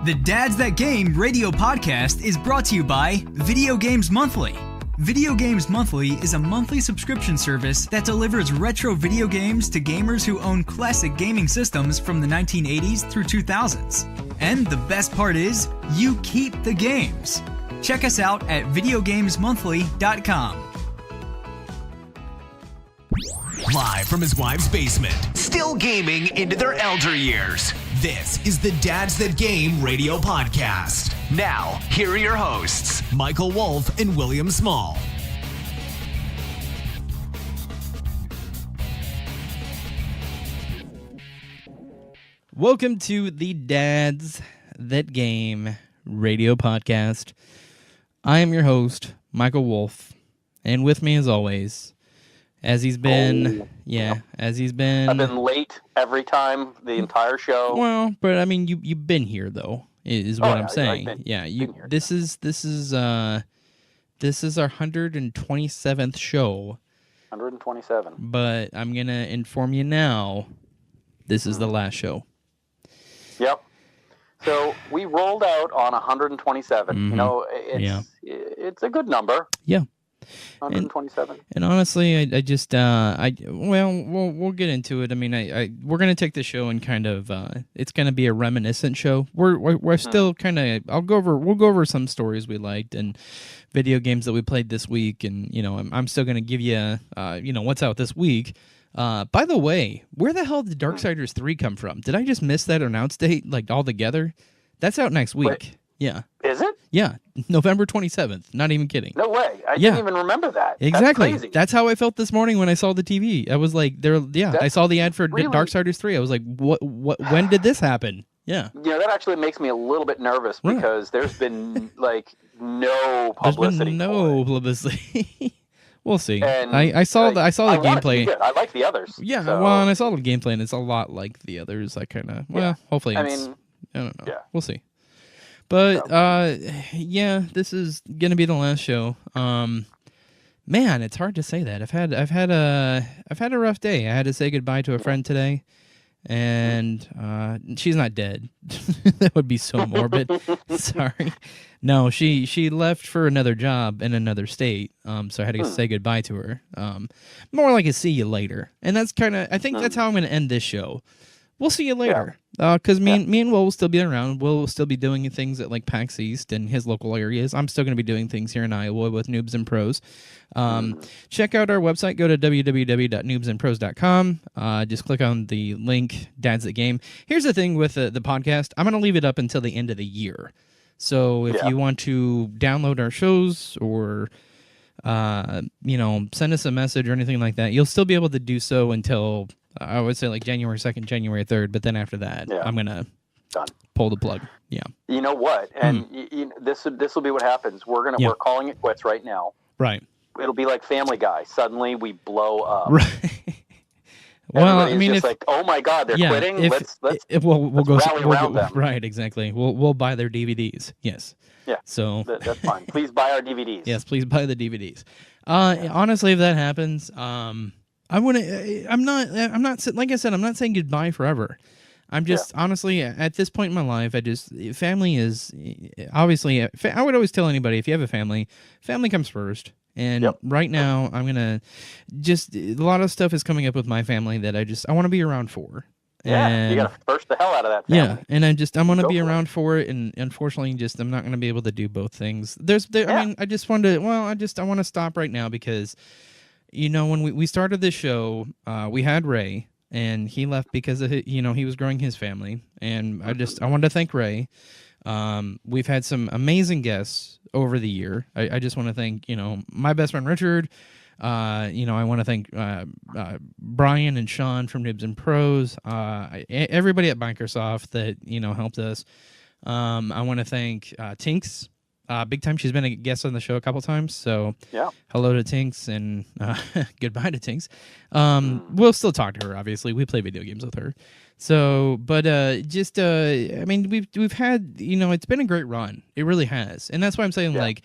The Dads That Game radio podcast is brought to you by Video Games Monthly. Video Games Monthly is a monthly subscription service that delivers retro video games to gamers who own classic gaming systems from the 1980s through 2000s. And the best part is, you keep the games. Check us out at videogamesmonthly.com. Live from his wife's basement, still gaming into their elder years. This is the Dads That Game radio podcast. Now, here are your hosts, Michael Wolf and William Small. Welcome to the Dads That Game radio podcast. I am your host, Michael Wolf, and with me as always, as he's been, I've been late every time, the entire show. Well, but I mean, you've been here though, is what I'm saying. This is our 127th show. 127. But I'm gonna inform you now, this is the last show. Yep. So we rolled out on 127. Mm-hmm. You know, it's a good number. Yeah. 127. And honestly, I just we'll get into it. I mean, we're gonna take the show and kind of it's gonna be a reminiscent show. We're still kind of we'll go over some stories we liked and video games that we played this week, and you know, I'm still gonna give you what's out this week. By the way, where the hell did Darksiders 3 come from? Did I just miss that announce date like altogether? That's out next week. Wait. Yeah. Is it? Yeah, November 27th. Not even kidding. No way. I didn't even remember that. Exactly. That's crazy. That's how I felt this morning when I saw the TV. I was like, I saw the ad for really... Darksiders 3. I was like, what, when did this happen? Yeah. You know, that actually makes me a little bit nervous because there's been, like, no publicity. There's been no publicity. We'll see. And I saw the gameplay. I like the others. Yeah, so... well, and I saw the gameplay, and it's a lot like the others. I kind of, hopefully I don't know. Yeah. We'll see. But, this is going to be the last show. Man, it's hard to say that. I've had a rough day. I had to say goodbye to a friend today, and she's not dead. That would be so morbid. Sorry. No, she left for another job in another state, so I had to say goodbye to her. More like a see you later. And that's kind of, I think that's how I'm going to end this show. We'll see you later. Because me and Will still be around. We'll still be doing things at like PAX East and his local areas. I'm still going to be doing things here in Iowa with Noobs and Pros. Check out our website. Go to www.noobsandpros.com. Just click on the link, Dads That Game. Here's the thing with the podcast. I'm going to leave it up until the end of the year. So if you want to download our shows or send us a message or anything like that, you'll still be able to do so until... I would say like January 2nd, January 3rd, but then after that, I'm going to pull the plug. Yeah. You know what? And this will be what happens. We're calling it quits right now. Right. It'll be like Family Guy. Suddenly we blow up. Right. Well, I mean, just like, oh my God, they're quitting. Let's we'll go rally around them. Right. Exactly. We'll buy their DVDs. Yes. Yeah. So that's fine. Please buy our DVDs. Yes. Please buy the DVDs. Honestly, if that happens, I'm not like I said, I'm not saying goodbye forever. I'm just honestly at this point in my life, family is obviously, I would always tell anybody, if you have a family comes first. And right now I'm going to a lot of stuff is coming up with my family that I want to be around for. Yeah, and, you got to first the hell out of that family. Yeah, and I'm going to be around for it, and unfortunately, I'm not going to be able to do both things. I mean, I want to stop right now because, when we started this show, we had Ray, and he left because of he was growing his family, and I wanted to thank Ray. We've had some amazing guests over the year. I just want to thank my best friend Richard. I want to thank Brian and Sean from Nibs and Pros. Everybody at Microsoft that helped us. I want to thank Tinks. Big time. She's been a guest on the show a couple times. So hello to Tinks and goodbye to Tinks. We'll still talk to her. Obviously, we play video games with her. So, but I mean, we've had it's been a great run. It really has, and that's why I'm saying like,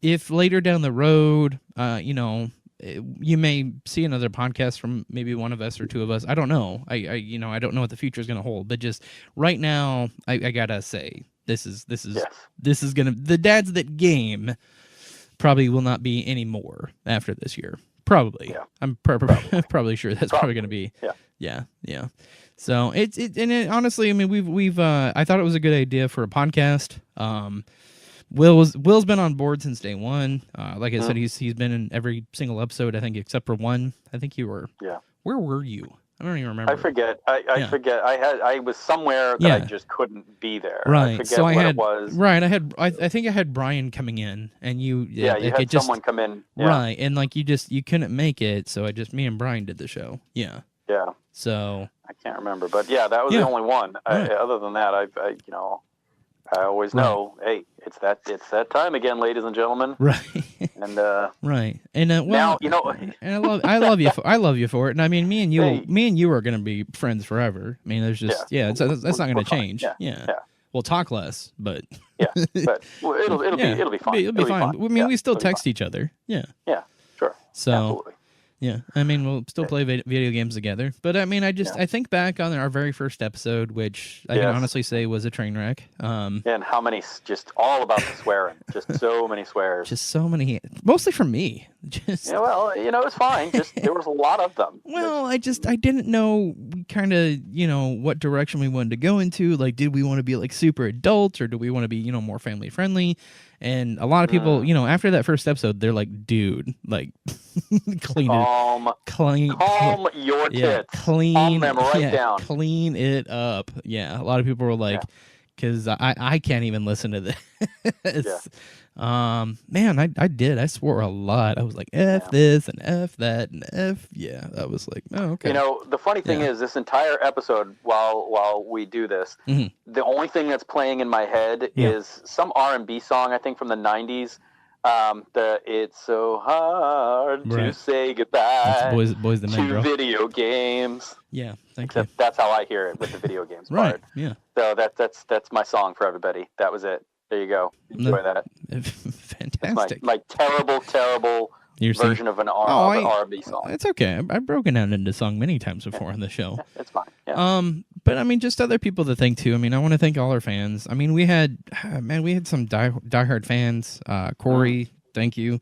if later down the road, you may see another podcast from maybe one of us or two of us. I don't know. I don't know what the future is going to hold. But just right now, I gotta say This is Yes. this is gonna the Dads That Game probably will not be any more after this year. Probably. Yeah. I'm probably sure that's probably going to be. Yeah. So honestly, I mean, we've I thought it was a good idea for a podcast. Will's been on board since day one. Like I said, he's been in every single episode, I think, except for one. I think you were. Yeah. Where were you? I don't even remember. I forget. I forget. I was somewhere that I just couldn't be there. Right. I forget so what it was. Right. I think I had Brian coming in, and you. Yeah, you had someone come in. Yeah. Right, and like you couldn't make it, so me and Brian did the show. Yeah. Yeah. So I can't remember, but yeah, that was the only one. Right. Other than that, I always know, hey, it's that time again, ladies and gentlemen. Right. And right. And now and I love you for it. And I mean, me and you are going to be friends forever. I mean, there's just that's not going to change. Yeah. We'll talk less, but but it'll be fine. It'll be fine. I mean, we still text each other. Yeah. Yeah. Sure. So. Absolutely. Yeah, I mean, we'll still play video games together. But I mean, I think back on our very first episode, which I can honestly say was a train wreck. And how many, just all about the swearing. Just so many swears. Just so many, mostly from me. Yeah, well, it's fine. Just there was a lot of them. Well, I didn't know kind of, what direction we wanted to go into. Like, did we want to be like super adults or do we want to be, more family friendly? And a lot of people, after that first episode, they're like, dude, like, clean your tits. Clean Calm them right down. Clean it up. Yeah. A lot of people were like, because I can't even listen to this. Man, I did. I swore a lot. I was like, F this and F that and F. Yeah. I was like, oh, okay. The funny thing is, this entire episode, while we do this, the only thing that's playing in my head is some R&B song, I think from the 90s. It's so hard to say goodbye Boys the Men, to video games. Yeah, thank you. That's how I hear it with the video games right, part. Yeah. So that's my song for everybody. That was it. There you go. Enjoy that. Fantastic. My terrible version of an R&B song. It's okay. I've broken out into song many times before on the show. It's fine. Yeah. But I mean, just other people to thank too. I mean, I want to thank all our fans. I mean, we had some diehard fans. Corey, thank you.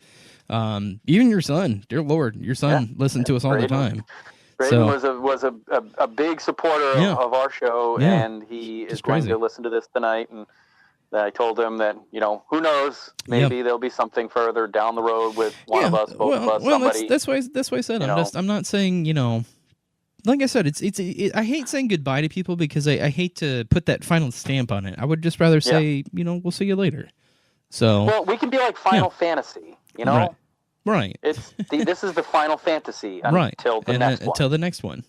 Even your son, dear Lord, your son listened to us all the time. Braden was a big supporter of our show, and he is going to listen to this tonight. And I told him that, who knows, maybe there'll be something further down the road with one of us, both of us, somebody. That's why I said, I'm not saying, like I said, I hate saying goodbye to people because I hate to put that final stamp on it. I would just rather say, we'll see you later. So. Well, we can be like Final Fantasy, Right. This is the Final Fantasy until the next one. Until the next one.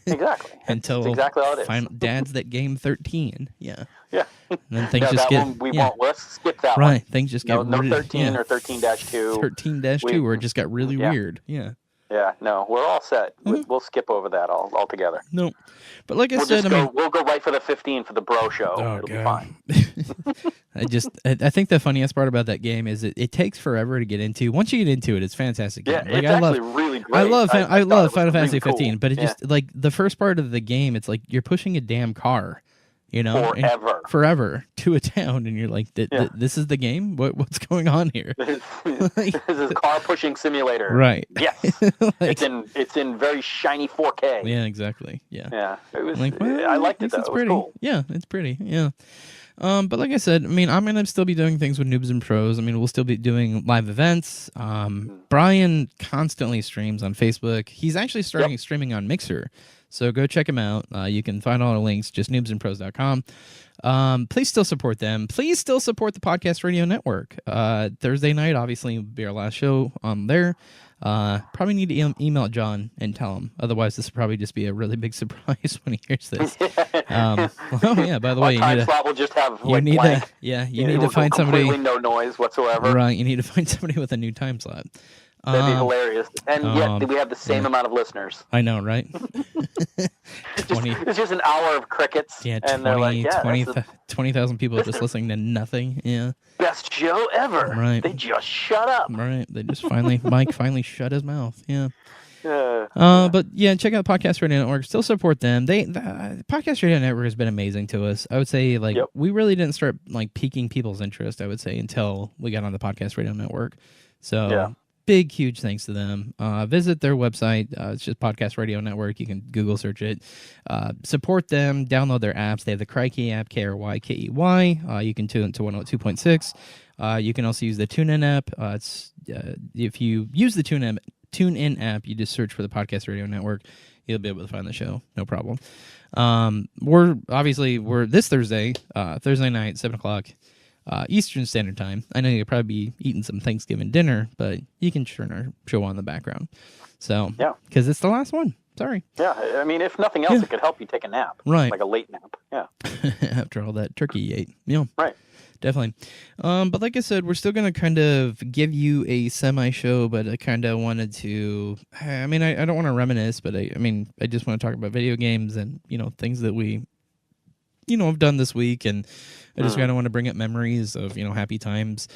Exactly. Until that's exactly how it is. Dads That Game 13. Yeah. Yeah. And then things just get. We won't. Let's skip that one. Right. Things just get. No 13 or 13-2. 13-2, where it just got really weird. Yeah. Yeah, no, we're all set. We'll skip over that altogether. No, but like I said, we'll go right for the 15 for the bro show. Oh, It'll be fine. I think the funniest part about that game is it takes forever to get into. Once you get into it, it's fantastic. Yeah, game. It's actually really great. I love Final Fantasy 15, but it just like the first part of the game, it's like you're pushing a damn car. Forever to a town, and you're like, this is the game. What's going on here? This is car pushing simulator, right? Yes, it's in very shiny 4K. Yeah, exactly. Yeah. It was. I liked it though. It's pretty. It was cool. Yeah, it's pretty. Yeah. But like I said, I mean, I'm gonna still be doing things with Noobs and Pros. I mean, we'll still be doing live events. Brian constantly streams on Facebook. He's actually starting streaming on Mixer. So go check him out. You can find all the links, just noobsandpros.com. Please still support them. Please still support the Podcast Radio Network. Thursday night, obviously, will be our last show on there. Probably need to email John and tell him. Otherwise, this will probably just be a really big surprise when he hears this. By the way, you need to, we'll just have you need to find somebody. No noise whatsoever. Right, you need to find somebody with a new time slot. That'd be hilarious. And yet we have the same amount of listeners. I know, right? It's just an hour of crickets. Yeah, and they're like, 20,000 people just listening to nothing. Yeah. Best show ever. Right. They just shut up. Right. They just Mike finally shut his mouth. Yeah. But yeah, check out Podcast Radio Network. Still support them. The Podcast Radio Network has been amazing to us. I would say, like, we really didn't start like piquing people's interest, I would say, until we got on the Podcast Radio Network. So big, huge thanks to them. Visit their website. It's just Podcast Radio Network. You can Google search it. Support them. Download their apps. They have the Crikey app, KRYKEY. You can tune into 102.6. You can also use the TuneIn app. If you use the TuneIn app, you just search for the Podcast Radio Network. You'll be able to find the show. No problem. We're this Thursday, Thursday night, 7:00. Eastern Standard Time. I know you'll probably be eating some Thanksgiving dinner, but you can turn our show on in the background. So, because it's the last one. Sorry. Yeah, I mean, if nothing else, it could help you take a nap. Right. Like a late nap. Yeah. After all that turkey you ate. Yeah. Right. Definitely. But like I said, we're still going to kind of give you a semi-show, but I kind of wanted to, I mean, I don't want to reminisce, but I just want to talk about video games and, things that we, have done this week, and I just kind of want to bring up memories of, happy times.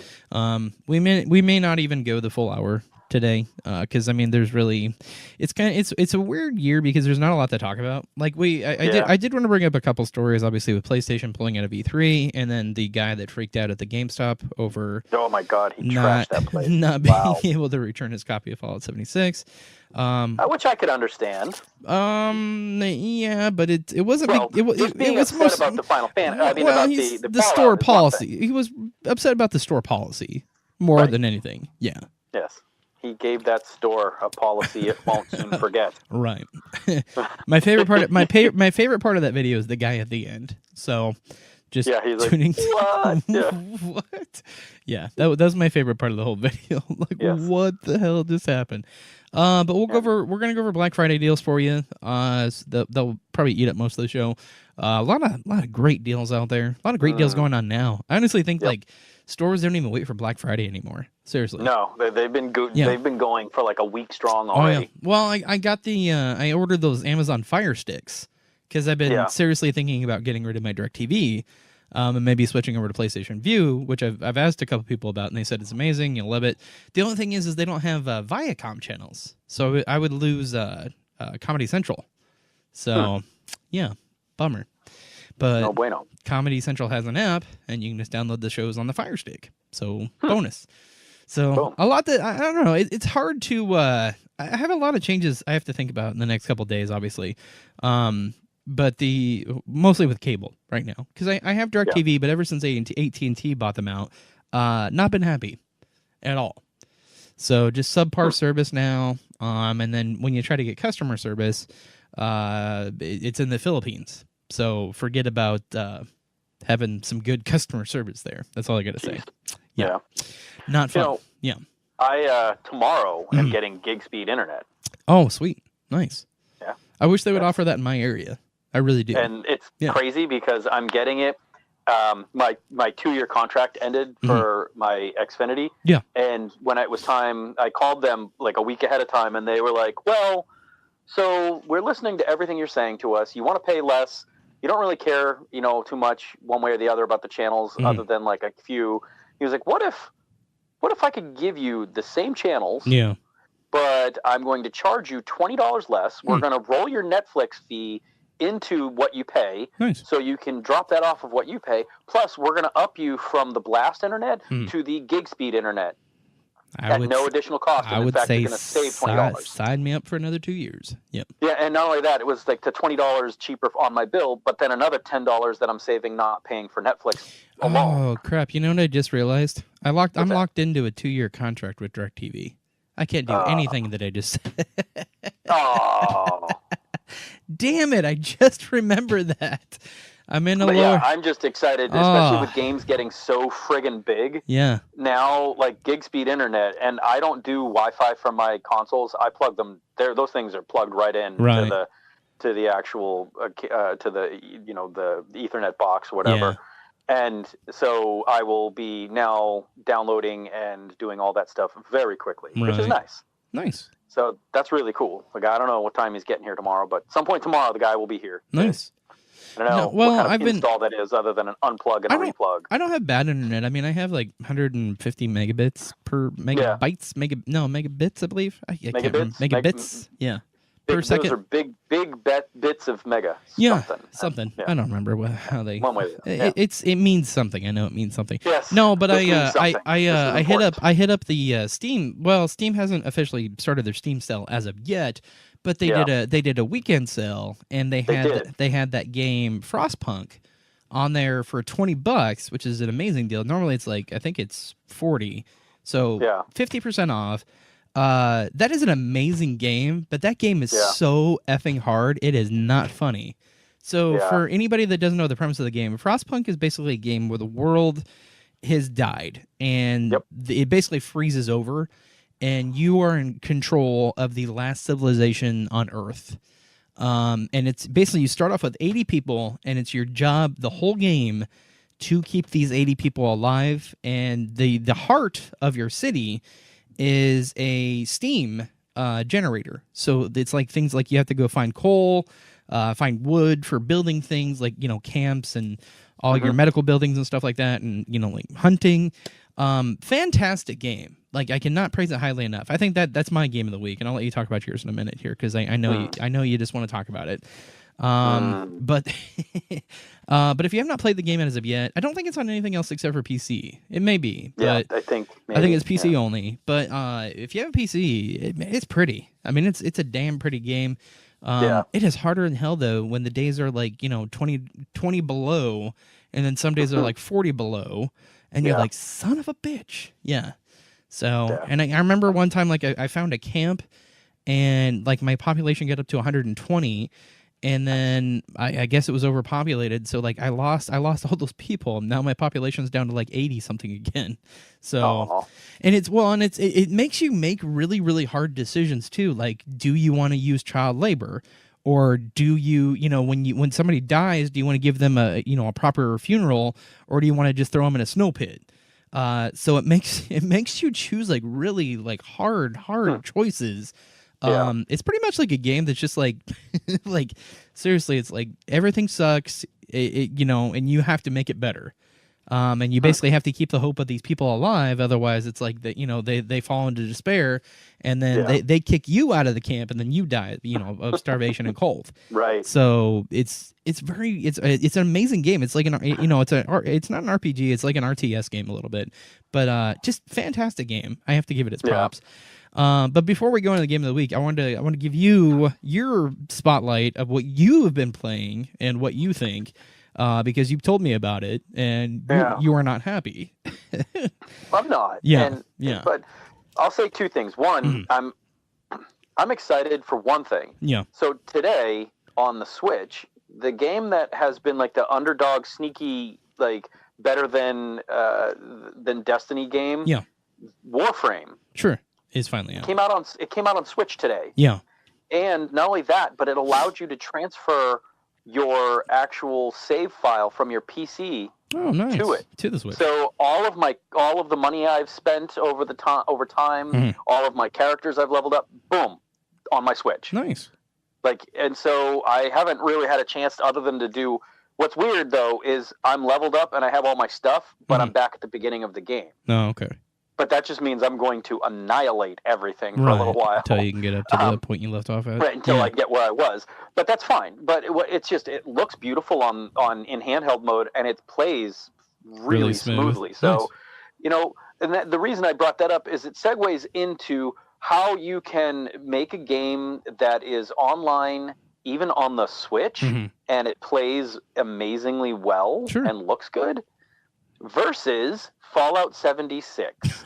We may not even go the full hour today, because there's really, it's a weird year because there's not a lot to talk about. Like I did want to bring up a couple stories, obviously, with PlayStation pulling out of E3, and then the guy that freaked out at the GameStop over, oh my god, he trashed that place, not being able to return his copy of Fallout 76. Which I could understand. Yeah, but it wasn't. Well, it was upset about the Final Fantasy. About the store policy. He was upset about the store policy more than anything. Yeah. Yes. He gave that store a policy it won't soon forget. Right. My favorite part of that video is the guy at the end. So just he's tuning like, what? What? Yeah, that was my favorite part of the whole video. Like, what the hell just happened? But we're gonna go over Black Friday deals for you. They'll probably eat up most of the show. A lot of great deals out there. A lot of great deals going on now. I honestly think like stores don't even wait for Black Friday anymore. Seriously. No, they've been good. Yeah. They've been going for like a week strong already. Oh, yeah. Well, I got I ordered those Amazon Fire Sticks because I've been seriously thinking about getting rid of my DirecTV. And maybe switching over to PlayStation View, which I've asked a couple people about, and they said it's amazing, you'll love it. The only thing is they don't have Viacom channels, so I would lose Comedy Central. So, yeah, bummer. But no bueno. Comedy Central has an app, and you can just download the shows on the Fire Stick. So, bonus. So, a lot that, I don't know, it's hard to, I have a lot of changes I have to think about in the next couple days, obviously. But mostly with cable right now, because I have DirecTV, but ever since AT&T bought them out, not been happy at all. So just subpar service now, and then when you try to get customer service, it's in the Philippines. So forget about having some good customer service there. That's all I got to say. Yeah, not fun. I tomorrow am getting gig speed internet. Oh, sweet, nice. Yeah, I wish they would offer that in my area. I really do. And it's crazy because I'm getting it. My 2-year contract ended for my Xfinity. Yeah. And when it was time, I called them like a week ahead of time, and they were like, well, so we're listening to everything you're saying to us. You want to pay less. You don't really care, too much one way or the other about the channels other than like a few. He was like, what if I could give you the same channels? Yeah. But I'm going to charge you $20 less. We're going to roll your Netflix fee into what you pay, so you can drop that off of what you pay. Plus, we're going to up you from the blast internet to the gig speed internet at no additional cost. And I would say you're going to save $20. Sign me up for another 2 years. Yep. Yeah, and not only that, it was like the $20 cheaper on my bill, but then another $10 that I'm saving not paying for Netflix alone. Oh crap! You know what I just realized? I'm locked into a 2-year contract with DirecTV. I can't do anything that I just said. Oh. Damn it, I just remembered that. I'm in a lower... Yeah, I'm just excited, especially with games getting so friggin' big. Yeah. Now, like gig speed internet, and I don't do Wi-Fi from my consoles. I plug them there. Those things are plugged right in to the actual to the the Ethernet box, whatever. Yeah. And so I will be now downloading and doing all that stuff very quickly, which is nice. Nice. So that's really cool. Like, I don't know what time he's getting here tomorrow, but some point tomorrow the guy will be here. Nice. I don't know what kind of install that is other than an unplug and a replug. I don't have bad internet. I mean, I have like 150 megabits per megabytes, megabits, I believe. I can't remember. Megabits, yeah. Per second. Those are big bits of mega. Something. Yeah. I don't remember how they. One way. It means something. I know it means something. Yes. No, but I hit up the Steam. Well, Steam hasn't officially started their Steam sale as of yet, but they did a weekend sale, and they had that game Frostpunk on there for $20, which is an amazing deal. Normally it's like, I think it's $40, so 50% off. That is an amazing game, but that game is so effing hard. It is not funny. So for anybody that doesn't know the premise of the game, Frostpunk is basically a game where the world has died, and it basically freezes over, and you are in control of the last civilization on Earth. And it's basically, you start off with 80 people, and it's your job the whole game to keep these 80 people alive. And the heart of your city is a steam generator. So it's like things like you have to go find coal, find wood for building things like, camps and all your medical buildings and stuff like that, and like hunting. Fantastic game. Like, I cannot praise it highly enough. I think that's my game of the week, and I'll let you talk about yours in a minute here, because I know you just want to talk about it. But if you have not played the game as of yet, I don't think it's on anything else except for PC. It may be, but I think it's PC only. But if you have a PC, it's pretty. I mean, it's a damn pretty game. It is harder than hell though when the days are like 20 below, and then some days are like 40 below, and you're like, son of a bitch. Yeah. So, and I remember one time, like, I found a camp, and like my population got up to 120, and then I guess it was overpopulated. So like I lost all those people. Now my population's down to like 80 something again. So, and it makes you make really, really hard decisions too. Like, do you want to use child labor? Or do you, when somebody dies, do you want to give them a proper funeral, or do you want to just throw them in a snow pit? So it makes you choose like really like hard choices. It's pretty much like a game that's just like, like seriously, it's like everything sucks, and you have to make it better. And you basically have to keep the hope of these people alive. Otherwise, it's like that, they fall into despair, and then they kick you out of the camp, and then you die, of starvation and cold. Right. So it's an amazing game. It's like it's not an RPG. It's like an RTS game a little bit, but just fantastic game. I have to give it its props. But before we go into the game of the week, I want to give you your spotlight of what you have been playing and what you think. Because you've told me about it, and you are not happy. I'm not. But I'll say two things. One, I'm excited for one thing. Yeah. So today on the Switch, the game that has been like the underdog, sneaky, like better than Destiny game. Yeah. Warframe. Sure. Is finally out. It came out on Switch today. Yeah. And not only that, but it allowed you to transfer your actual save file from your PC to the Switch. So all of the money I've spent over time, all of my characters I've leveled up, boom, on my Switch. Nice. And so I haven't really had a chance other than to do. What's weird though is I'm leveled up and I have all my stuff, but I'm back at the beginning of the game. Oh, okay. But that just means I'm going to annihilate everything for a little while. Until you can get up to the point you left off at. Right, until I get where I was. But that's fine. But it looks beautiful in handheld mode, and it plays really smoothly. So, and the reason I brought that up is it segues into how you can make a game that is online, even on the Switch, and it plays amazingly well and looks good, versus Fallout 76,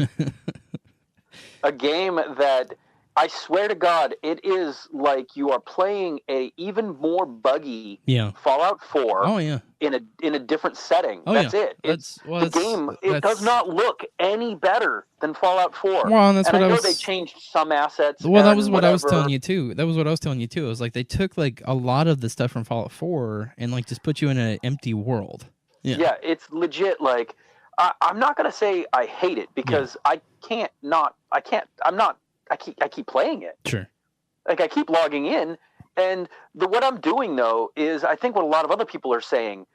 a game that I swear to God, it is like you are playing a even more buggy Fallout 4 in a different setting. That's it. The game does not look any better than Fallout 4. Well, and I know they changed some assets. Well, that was what I was telling you too. It was like they took like a lot of the stuff from Fallout 4 and like just put you in an empty world. Yeah, it's legit like. I'm not going to say I hate it because I keep playing it. Sure. Like I keep logging in And what I'm doing, though, is I think what a lot of other people are saying,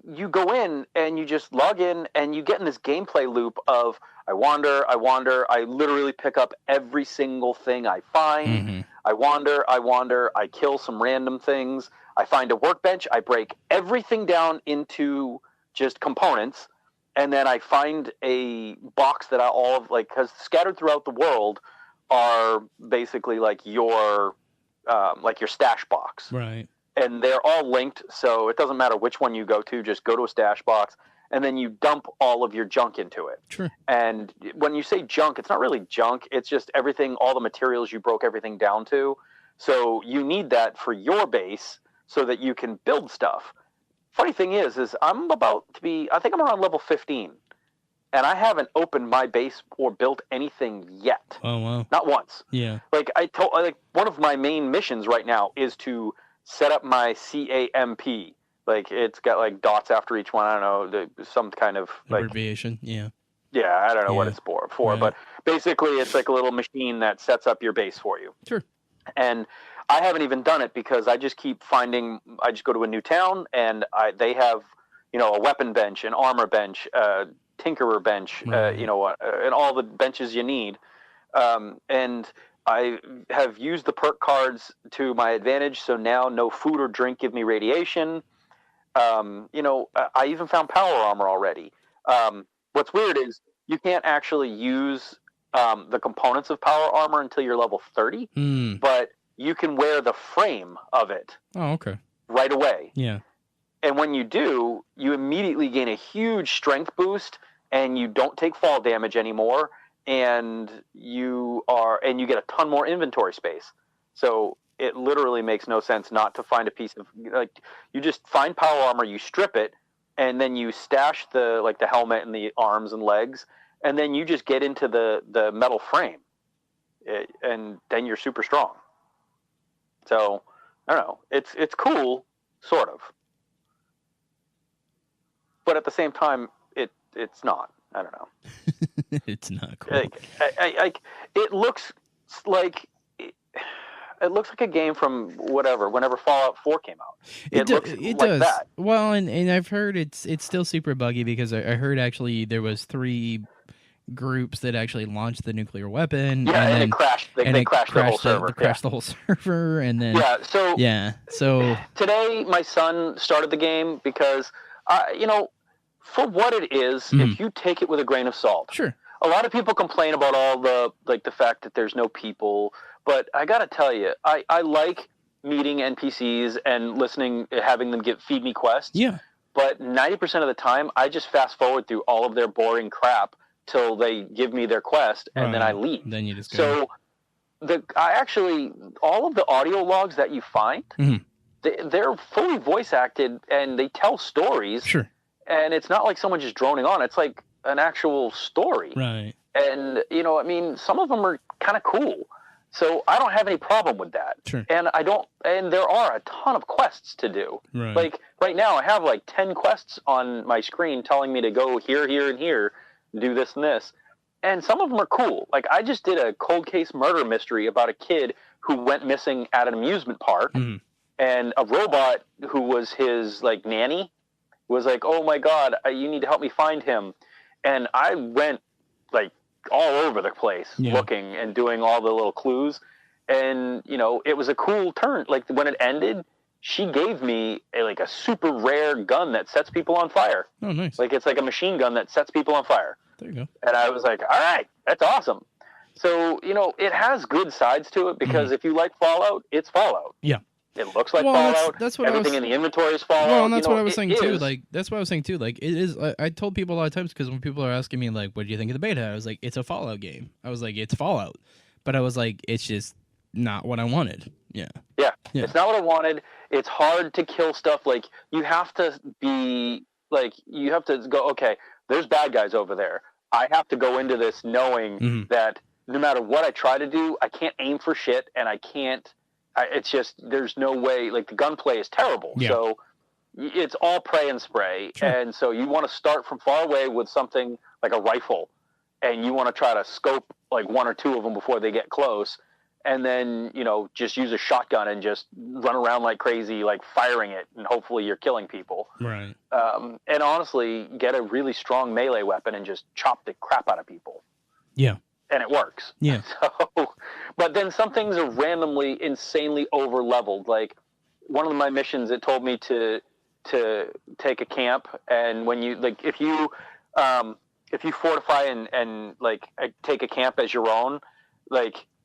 you go in and you just log in and you get in this gameplay loop of I wander, I literally pick up every single thing I find. I wander, I kill some random things. I find a workbench, I break everything down into just components, and then I find a box that because scattered throughout the world are basically like your stash box. Right. And they're all linked, so it doesn't matter which one you go to, just go to a stash box, and then you dump all of your junk into it. Sure. And when you say junk, it's not really junk, it's just everything, all the materials you broke everything down to. So you need that for your base so that you can build stuff. Funny thing is I'm about to be, I think I'm around level 15, and I haven't opened my base or built anything yet. Oh, wow. Not once. Yeah. Like one of my main missions right now is to set up my CAMP. Like it's got like dots after each one. I don't know, some kind of like abbreviation. Yeah. Yeah, I don't know what it's for, right. But basically it's like a little machine that sets up your base for you. Sure. And I haven't even done it because I just keep finding. I just go to a new town and they have, a weapon bench, an armor bench, tinkerer bench, right. And all the benches you need. And I have used the perk cards to my advantage, so now no food or drink give me radiation. I even found power armor already. What's weird is you can't actually use the components of power armor until you're level 30, but you can wear the frame of it. Oh, okay. Right away. Yeah. And when you do, you immediately gain a huge strength boost, and you don't take fall damage anymore. And you get a ton more inventory space. So it literally makes no sense not to find a piece of, like, you just find power armor, you strip it, and then you stash the helmet and the arms and legs, and then you just get into the metal frame, and then you're super strong. So I don't know, it's cool, sort of, but at the same time, it's not. I don't know. It's not cool. It looks like a game from whenever Fallout 4 came out. It does. That. Well, and I've heard it's still super buggy because I heard actually there was 3 groups that actually launched the nuclear weapon. Yeah, and then, it crashed. They crashed the whole server. Crashed the whole server, and then So today my son started the game because for what it is, if you take it with a grain of salt. Sure. A lot of people complain about all the fact that there's no people, but I gotta tell you, I like meeting NPCs and having them feed me quests. Yeah. But 90% of the time, I just fast forward through all of their boring crap till they give me their quest, and then I leave. Then you just go. So all of the audio logs that you find, they're fully voice acted and they tell stories. Sure. And it's not like someone just droning on. It's like an actual story. Right. And, some of them are kind of cool. So I don't have any problem with that. Sure. And there are a ton of quests to do. Right. Like right now I have like 10 quests on my screen telling me to go here, here, and here, do this and this. And some of them are cool. Like I just did a cold case murder mystery about a kid who went missing at an amusement park, and a robot who was his like nanny was like, "Oh my God, you need to help me find him." And I went like all over the place looking and doing all the little clues. And, it was a cool turn. Like when it ended, she gave me a super rare gun that sets people on fire. Oh, nice. Like it's like a machine gun that sets people on fire. There you go. And I was like, all right, that's awesome. So, it has good sides to it because if you like Fallout, it's Fallout. Yeah. It looks like Fallout. That's what everything in the inventory is Fallout. Well, and that's what I was saying too. Like that's what I was saying too. Like it is. I told people a lot of times because when people are asking me like, "What do you think of the beta?" I was like, "It's a Fallout game." I was like, "It's Fallout," but I was like, "It's just not what I wanted." Yeah. It's not what I wanted. It's hard to kill stuff. Like you have to be like you have to go. Okay, there's bad guys over there. I have to go into this knowing that no matter what I try to do, I can't aim for shit, and I can't. It's just there's no way. Like the gunplay is terrible, so it's all pray and spray. Sure. And so you want to start from far away with something like a rifle, and you want to try to scope like one or two of them before they get close. and then, just use a shotgun and just run around like crazy, like firing it, and hopefully you're killing people. Right. And honestly, get a really strong melee weapon and just chop the crap out of people. Yeah. And it works. Yeah. So, but then some things are randomly, insanely over leveled. Like one of my missions, it told me to take a camp, and when you if you fortify and take a camp as your own,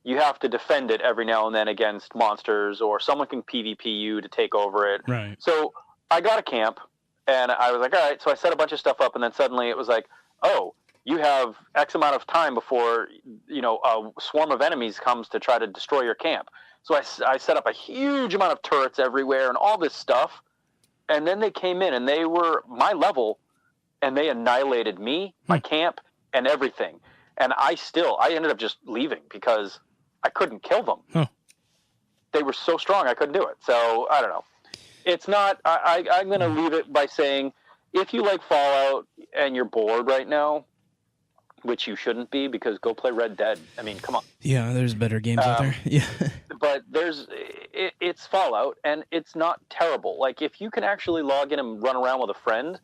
you have to defend it every now and then against monsters, or someone can PvP you to take over it. Right. So I got a camp, and I was like, all right. So I set a bunch of stuff up, and then suddenly it was like, oh, you have X amount of time before, a swarm of enemies comes to try to destroy your camp. So I set up a huge amount of turrets everywhere and all this stuff. And then they came in, and they were my level, and they annihilated me, my camp, and everything. And I ended up just leaving because I couldn't kill them. Huh. They were so strong, I couldn't do it. So I don't know. It's not, I'm going to leave it by saying, if you like Fallout and you're bored right now, which you shouldn't be, because go play Red Dead. I mean, come on. Yeah, there's better games out there. Yeah. But it's Fallout, and it's not terrible. Like, if you can actually log in and run around with a friend,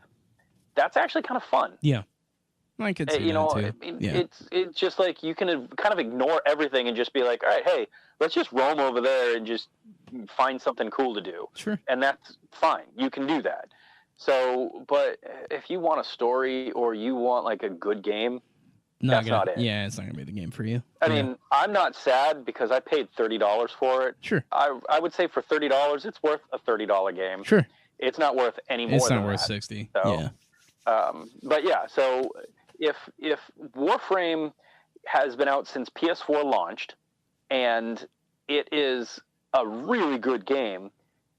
that's actually kind of fun. Yeah. I could see that too. I mean, it's just like you can kind of ignore everything and just be like, all right, hey, let's just roam over there and just find something cool to do. Sure. And that's fine. You can do that. So, but if you want a story or you want like a good game, that's not it. Yeah, it's not going to be the game for you. I mean, I'm not sad because I paid $30 for it. Sure. I would say for $30, it's worth a $30 game. Sure. It's not worth any more than that. It's not worth 60. So, yeah. But yeah, so if Warframe has been out since PS4 launched, and it is a really good game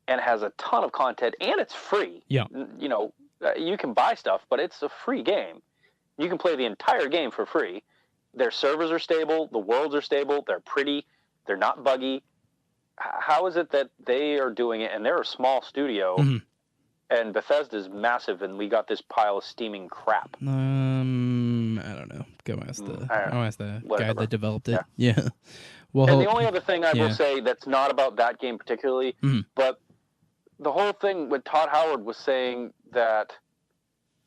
and has a ton of content, and it's free. Yeah. You can buy stuff, but it's a free game. You can play the entire game for free. Their servers are stable. The worlds are stable. They're pretty. They're not buggy. How is it that they are doing it, and they're a small studio, and Bethesda's massive, and we got this pile of steaming crap? I don't know. Go ask the guy that developed it. Yeah. Well, and the only other thing I will say that's not about that game particularly, but the whole thing with Todd Howard was saying that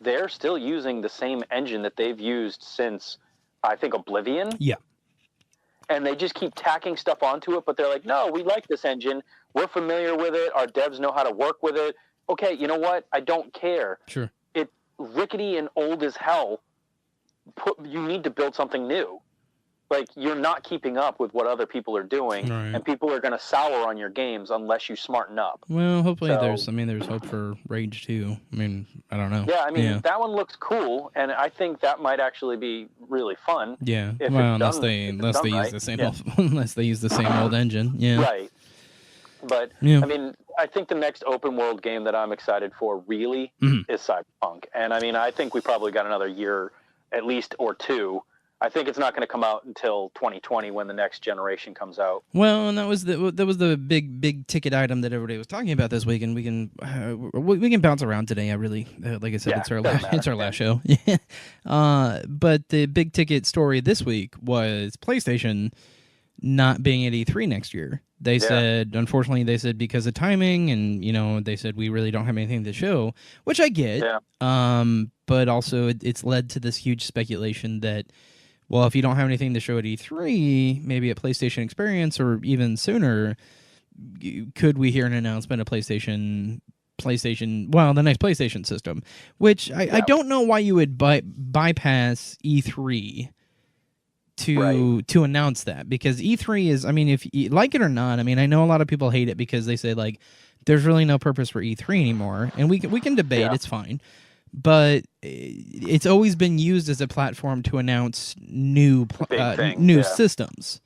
they're still using the same engine that they've used since, I think, Oblivion. Yeah. And they just keep tacking stuff onto it, but they're like, no, we like this engine. We're familiar with it. Our devs know how to work with it. Okay, you know what? I don't care. Sure. It's rickety and old as hell. You need to build something new. Like, you're not keeping up with what other people are doing, and people are going to sour on your games unless you smarten up. Well, hopefully there's hope for Rage 2. I mean, I don't know. Yeah, I mean, that one looks cool, and I think that might actually be really fun. Yeah, unless they use the same unless they use the same old engine. Yeah. Right. But I mean, I think the next open world game that I'm excited for really is Cyberpunk, and I mean, I think we probably got another year at least or two. I think it's not going to come out until 2020 when the next generation comes out. Well, and that was the big ticket item that everybody was talking about this week, and we can bounce around today. I really, like I said, it's our last show. But the big ticket story this week was PlayStation not being at E3 next year. They said, unfortunately, because of timing, and they said we really don't have anything to show, which I get. Yeah. But also it's led to this huge speculation that, well, if you don't have anything to show at E3, maybe at PlayStation Experience or even sooner, could we hear an announcement of PlayStation, the next PlayStation system? Which I don't know why you would bypass E3 to announce that, because E3 is, I mean, if you like it or not, I mean, I know a lot of people hate it because they say, like, there's really no purpose for E3 anymore, and we can debate, it's fine. But it's always been used as a platform to announce new systems.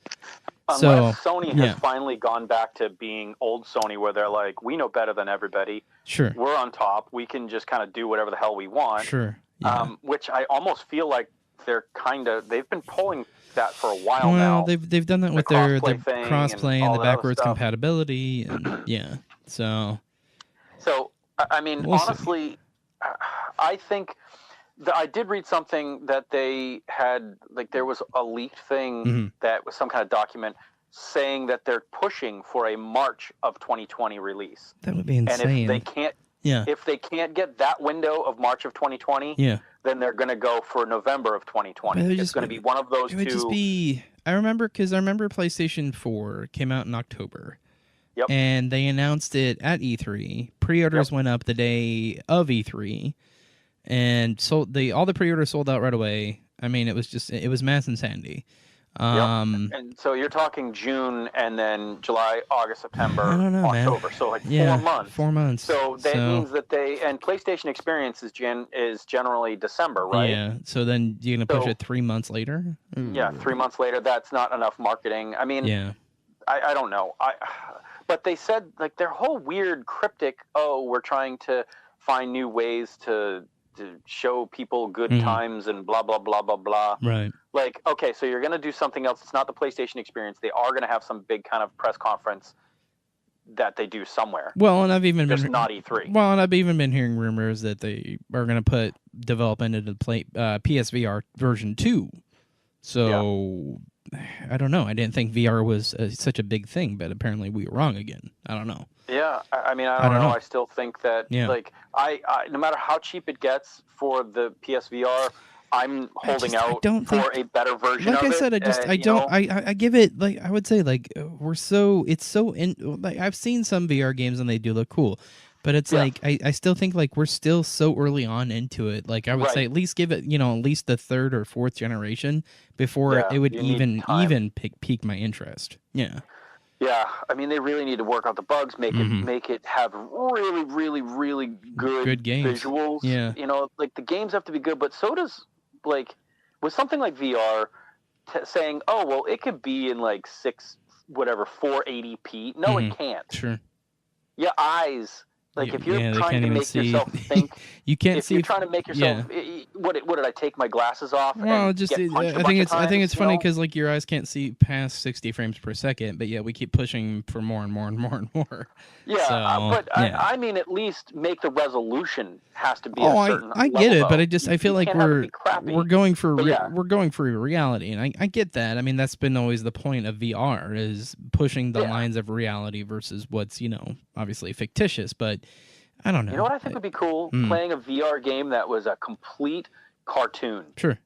Unless Sony has finally gone back to being old Sony, where they're like, we know better than everybody. Sure. We're on top. We can just kind of do whatever the hell we want. Sure. Yeah. Which I almost feel like they've been pulling that for a while now. They've done that with their crossplay and the backwards compatibility. And, So, I mean, honestly... I think I did read something that they had, like, there was a leaked thing that was some kind of document saying that they're pushing for a March of 2020 release. That would be insane. And if they can't get that window of March of 2020, then they're going to go for November of 2020. It's going to be one of those two. It would just be. I remember PlayStation 4 came out in October. Yep. And they announced it at E3. Pre-orders went up the day of E3, and all the pre-orders sold out right away. I mean, it was mass insanity. And so you're talking June and then July, August, September, October. Man. So 4 months. 4 months. So that means that and PlayStation Experience is generally December, right? Yeah. So then you're going to push it 3 months later? Yeah, 3 months later. That's not enough marketing. I mean, I don't know. But they said, like, their whole weird cryptic, we're trying to find new ways to show people good times and blah, blah, blah, blah, blah. Right. Like, okay, so you're going to do something else. It's not the PlayStation Experience. They are going to have some big kind of press conference that they do somewhere. Well, and I've even just not E3. Well, and I've even been hearing rumors that they are going to put development into the PSVR version 2. So... I don't know. I didn't think VR was such a big thing, but apparently we were wrong again. I don't know. Yeah, I mean, I don't know. I still think that, like, I no matter how cheap it gets for the PSVR, I'm holding out for a better version of it. Like I said, I give it, like, I would say, like, like, I've seen some VR games and they do look cool. But it's like, I still think, like, we're still so early on into it. Like, I would say at least give it, at least the third or fourth generation before it would even pique my interest. Yeah. Yeah. I mean, they really need to work out the bugs, make it have really, really, really good games. Visuals. Yeah. Like, the games have to be good, but so does, like, with something like VR, saying, oh, well, it could be in, like, 480p. No, it can't. Sure. Your eyes... Like, if you're trying to make yourself think, you can't see. If you're trying to make yourself, what did I take my glasses off? Well, I think it's funny because, like, your eyes can't see past 60 frames per second, but we keep pushing for more and more and more and more. Yeah, I mean, at least make the resolution has to be. A certain I get it, but I feel like we're going for reality, and I get that. I mean, that's been always the point of VR is pushing the lines of reality versus what's obviously fictitious, but. I don't know. You know what I think would be cool? Playing a VR game that was a complete cartoon. Sure.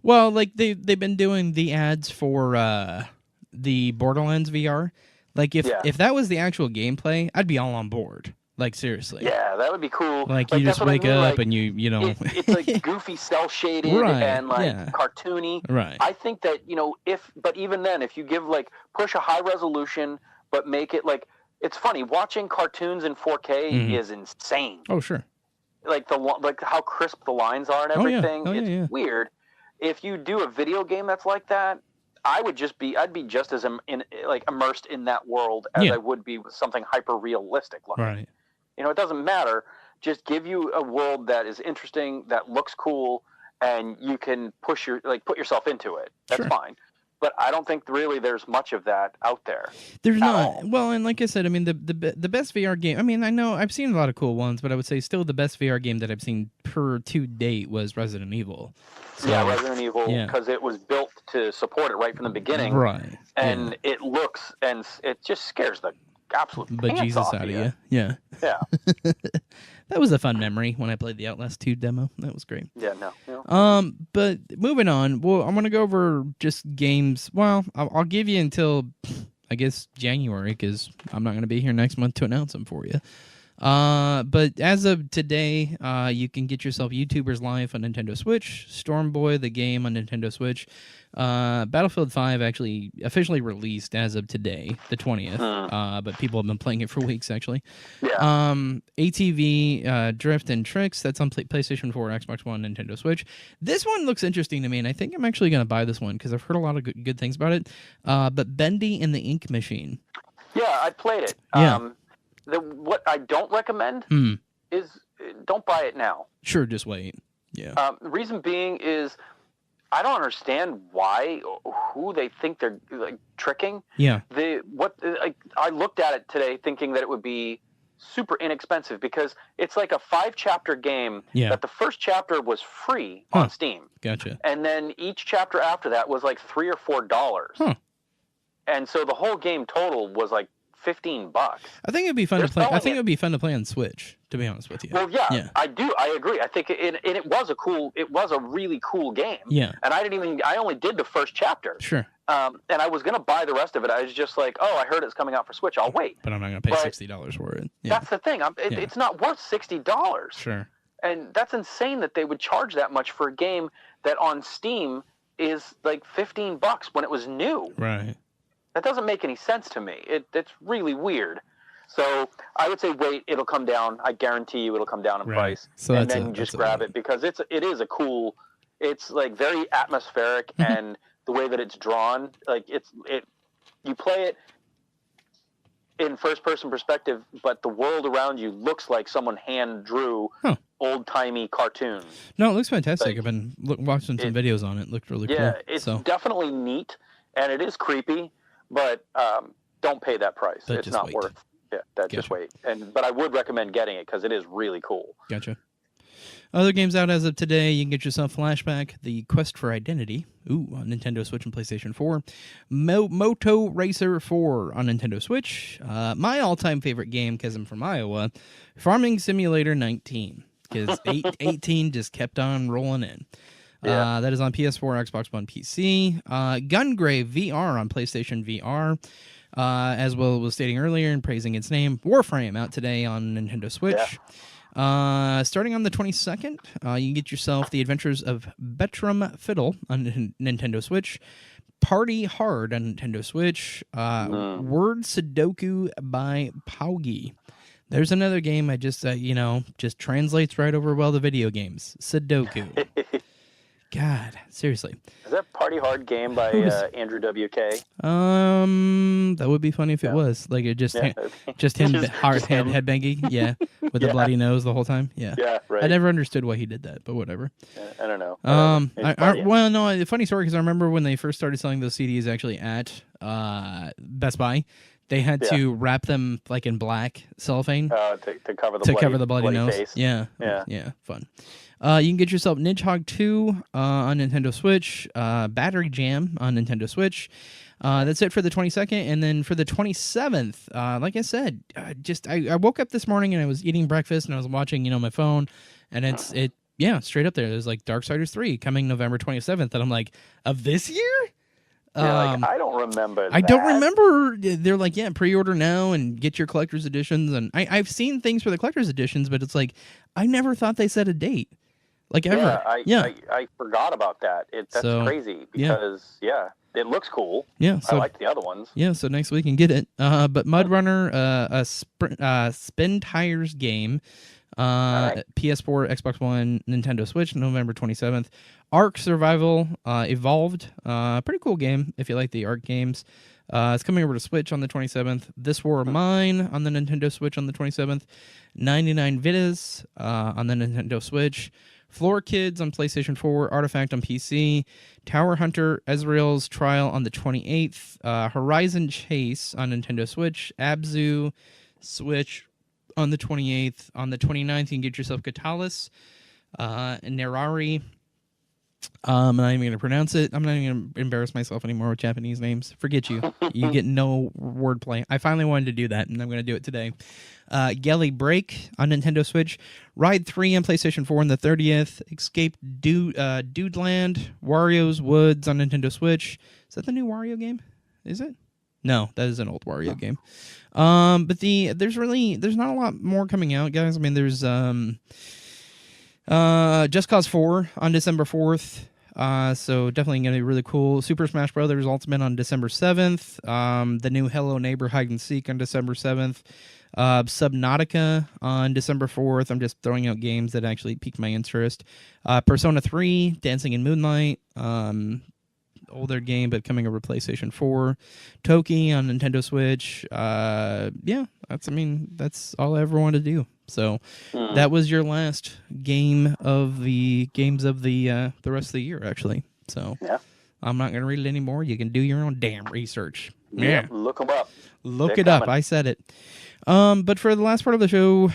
Well, like they've been doing the ads for the Borderlands VR. Like if that was the actual gameplay, I'd be all on board. Like, seriously. Yeah, that would be cool. Like you just wake up and it's like goofy cell shaded and cartoony. Right. I think that, but even then, if you push a high resolution but make it like. It's funny, watching cartoons in 4K is insane. Oh, sure. Like how crisp the lines are and everything. It's weird. If you do a video game that's like that, I'd be just as immersed in that world as I would be with something hyper realistic looking. Right. It doesn't matter. Just give you a world that is interesting, that looks cool, and you can put yourself into it. That's fine. But I don't think really there's much of that out there. There's not. Well, and like I said, I mean, the best VR game, I mean, I know I've seen a lot of cool ones, but I would say still the best VR game that I've seen to date was Resident Evil. So, Resident Evil, because it was built to support it right from the beginning. Right. And it looks, and it just scares the absolute pants off out of you. Yeah. Yeah. That was a fun memory when I played the Outlast 2 demo. That was great. Yeah, no. But moving on, well, I'm going to go over just games. Well, I'll give you until, I guess, January, because I'm not going to be here next month to announce them for you. But as of today, you can get yourself YouTubers Live on Nintendo Switch, Stormboy, the game on Nintendo Switch. Battlefield 5 actually officially released as of today, the 20th, but people have been playing it for weeks, actually. Yeah. ATV, Drift and Tricks, that's on PlayStation 4, Xbox One, Nintendo Switch. This one looks interesting to me, and I think I'm actually going to buy this one, because I've heard a lot of good things about it. But Bendy and the Ink Machine. Yeah, I played it. Yeah. What I don't recommend is don't buy it now. Sure, just wait. Yeah. The reason being is I don't understand who they think they're tricking. Yeah. I looked at it today thinking that it would be super inexpensive because it's like a 5-chapter game that the first chapter was free on Steam. Gotcha. And then each chapter after that was like $3 or $4. Huh. and so the whole game total was like $15. I think it'd be fun to play. I think it would be fun to play on Switch, to be honest with you. Well, yeah. I do. I agree. I think it was a really cool game. Yeah. And I only did the first chapter. Sure. And I was going to buy the rest of it. I was just like, oh, I heard it's coming out for Switch. I'll wait. But I'm not going to pay $60 for it. Yeah. That's the thing. It's not worth $60. Sure. And that's insane that they would charge that much for a game that on Steam is like $15 when it was new. Right. That doesn't make any sense to me. It's really weird. So I would say wait, it'll come down. I guarantee you it'll come down in price. So and then just grab it because it is a cool, it's like very atmospheric and the way that it's drawn, like you play it in first person perspective, but the world around you looks like someone hand drew old timey cartoons. No, it looks fantastic. Like, I've been watching some videos on it. It looked really cool. Yeah, it's definitely neat and it is creepy, but don't pay that price. It's not worth. Yeah, just wait. But I would recommend getting it because it is really cool. Gotcha. Other games out as of today, you can get yourself Flashback, The Quest for Identity, on Nintendo Switch and PlayStation 4, Moto Racer 4 on Nintendo Switch, my all-time favorite game, because I'm from Iowa, Farming Simulator 19, because 18 just kept on rolling in. Yeah. That is on PS4, Xbox One, PC. Gungrave VR on PlayStation VR. As Will was stating earlier and praising its name, Warframe out today on Nintendo Switch. Yeah. Starting on the 22nd, you can get yourself The Adventures of Bertram Fiddle on Nintendo Switch, Party Hard on Nintendo Switch, Word Sudoku by Paugi. There's another game I just translates right over well to video games. Sudoku. God, seriously. Is that Party Hard game by Andrew WK? That would be funny if it was. Like it just him headbanging, with the bloody nose the whole time. Yeah. Yeah, right. I never understood why he did that, but whatever. I don't know. The funny story because I remember when they first started selling those CDs actually at Best Buy. They had to wrap them like in black cellophane to cover the bloody nose. Face. Yeah, fun. You can get yourself Nidhogg 2 on Nintendo Switch, Battery Jam on Nintendo Switch. That's it for the 22nd, and then for the 27th, like I said, I woke up this morning and I was eating breakfast and I was watching my phone, and it's straight up there. There's like Darksiders 3 coming November 27th, and I'm like, of this year? I don't remember that. I don't remember. They're like, pre-order now and get your collector's editions. And I've seen things for the collector's editions, but it's like, I never thought they set a date. Like, ever. I forgot about that. That's crazy because, it looks cool. Yeah. So, I like the other ones. Yeah, so next week we can get it. But Mud Runner, a Spin Tires game. PS4, Xbox One, Nintendo Switch, November 27th. Ark Survival Evolved, pretty cool game if you like the Ark games. It's coming over to Switch on the 27th. This War of Mine on the Nintendo Switch on the 27th. 99 Vidas on the Nintendo Switch. Floor Kids on PlayStation 4. Artifact on PC. Tower Hunter Ezreal's Trial on the 28th. Horizon Chase on Nintendo Switch. Abzu Switch on the 28th. On the 29th, you can get yourself Catalyst, Nerari. I'm not even going to pronounce it. I'm not even going to embarrass myself anymore with Japanese names. Forget you. You get no wordplay. I finally wanted to do that, and I'm going to do it today. Gelly Break on Nintendo Switch. Ride 3 on PlayStation 4 on the 30th. Escape Dudeland. Wario's Woods on Nintendo Switch. Is that the new Wario game? Is it? No, that is an old Wario game. But there's not a lot more coming out, guys. I mean, there's Just Cause 4 on December 4th. So definitely going to be really cool. Super Smash Brothers Ultimate on December 7th. The new Hello Neighbor Hide and Seek on December 7th. Subnautica on December 4th. I'm just throwing out games that actually piqued my interest. Persona 3, Dancing in Moonlight. Older game, but coming over PlayStation 4. Toki on Nintendo Switch. That's all I ever wanted to do. So that was your last game of the games of the rest of the year, actually. So I'm not going to read it anymore. You can do your own damn research. Yeah, look them up. Look it up. I said it. But for the last part of the show,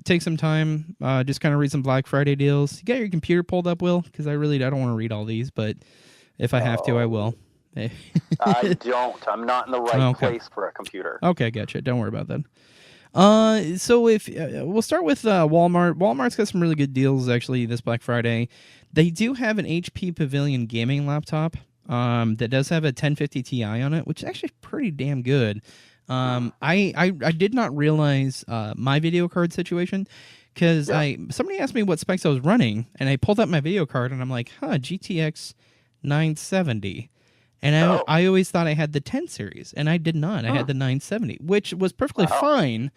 take some time, just kind of read some Black Friday deals. You got your computer pulled up, Will? Because I don't want to read all these, but if I have to, I will. I don't. I'm not in the right place for a computer. Okay, gotcha. Don't worry about that. So if we'll start with Walmart. Walmart's got some really good deals actually this Black Friday. They do have an HP Pavilion gaming laptop that does have a 1050 Ti on it, which is actually pretty damn good. I did not realize my video card situation because somebody asked me what specs I was running, and I pulled up my video card and I'm like, GTX 970. And I always thought I had the 10 series, and I did not. I had the 970, which was perfectly fine.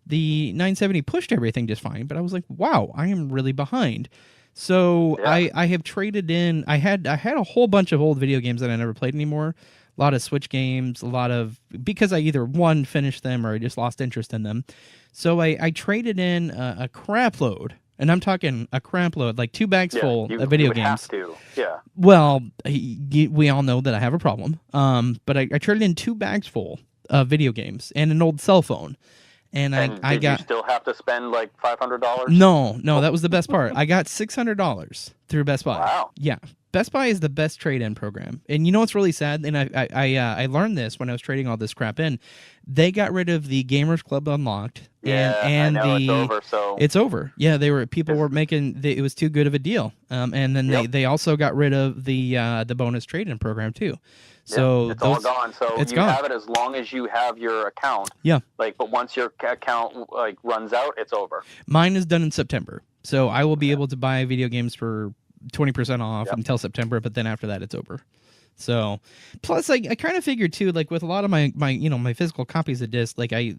The 970 pushed everything just fine, but I was like, wow, I am really behind. So I have traded in. I had a whole bunch of old video games that I never played anymore. A lot of Switch games, because I either one finished them or I just lost interest in them. So I traded in a crap load. And I'm talking a crap load, like 2 bags full of video games. Have to. Yeah. Well, we all know that I have a problem. But I traded in 2 bags full of video games and an old cell phone. And I got. You still have to spend like $500? No, that was the best part. I got $600 through Best Buy. Wow. Yeah. Best Buy is the best trade-in program. And you know what's really sad? And I learned this when I was trading all this crap in. They got rid of the Gamers Club Unlocked. And I know, it's over. So it's over. Yeah, people were making it was too good of a deal. And then they also got rid of the bonus trade-in program too. So it's all gone. So you have it as long as you have your account. Yeah. But once your account runs out, it's over. Mine is done in September. So I will be able to buy video games for 20% off until September, but then after that it's over. So plus I kind of figured too, like with a lot of my my physical copies of disc, like I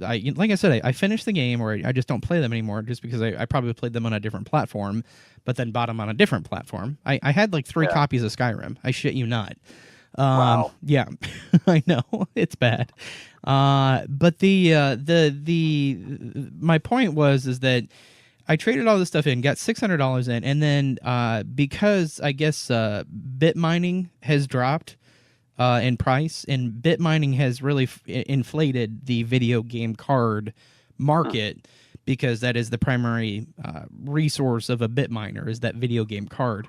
said, I finished the game or I just don't play them anymore just because I probably played them on a different platform, but then bought them on a different platform. I had like 3 copies of Skyrim. I shit you not. Wow. Yeah, I know it's bad. But my point is that I traded all this stuff in, got $600 in, and then because I guess bit mining has dropped in price, and bit mining has really inflated the video game card market because that is the primary resource of a bit miner is that video game card.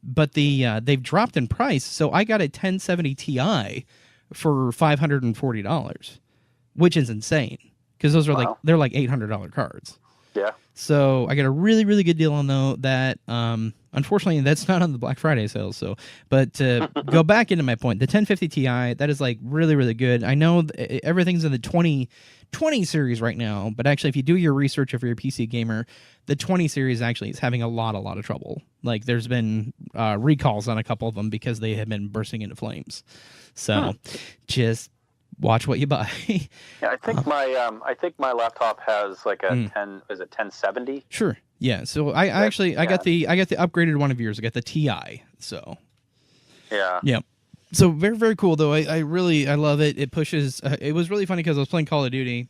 But they've dropped in price, so I got a 1070 Ti for $540, which is insane because those are they're like $800 cards. Yeah. So I got a really, really good deal on that. Unfortunately, that's not on the Black Friday sales. So, but to go back into my point, the 1050 Ti, that is like really, really good. I know everything's in the 20 series right now, but actually, if you do your research, if you're a PC gamer, the 20 series actually is having a lot of trouble. Like there's been recalls on a couple of them because they have been bursting into flames. So, just watch what you buy. Yeah, I think my laptop has like a 1070? Sure. Yeah. So I got the upgraded one of yours. I got the Ti. So yeah. Yeah. So very, very cool though. I love it. It pushes. It was really funny because I was playing Call of Duty,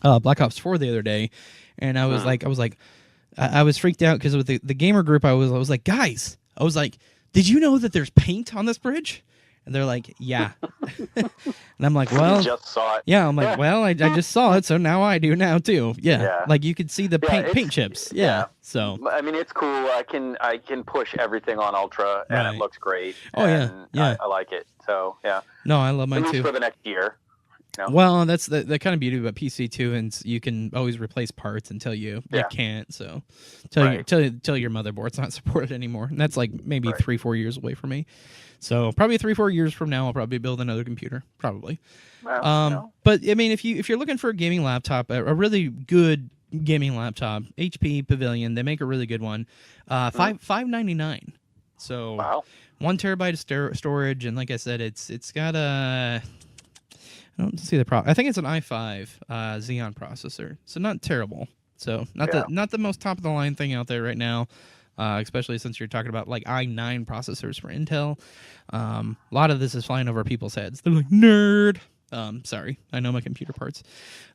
Black Ops 4 the other day, and I was I was freaked out because with the gamer group I was like, guys, I was like, did you know that there's paint on this bridge? And they're like, yeah. And I'm like, well, you just saw it. Yeah, I'm like, well, I just saw it, so now I do now too. Yeah. Like you could see the paint chips. Yeah. So I mean, it's cool. I can push everything on Ultra, and it looks great. Oh yeah. I like it. So yeah. No, I love mine at least too. For the next year. You know? Well, that's the kind of beauty about PC too, and you can always replace parts until you can't. So till your motherboard's not supported anymore, and that's like maybe 3-4 years away from me. So probably 3-4 years from now, I'll probably build another computer, probably. Well, But I mean, if you're looking for a gaming laptop, a really good gaming laptop, HP Pavilion, they make a really good one. $599. So wow. 1 terabyte of storage, and like I said, it's got a. I don't see the problem. I think it's an i5 Xeon processor, so not terrible. So not the most top of the line thing out there right now. Especially since you're talking about like i9 processors for Intel. A lot of this is flying over people's heads. They're like, nerd. Sorry, I know my computer parts.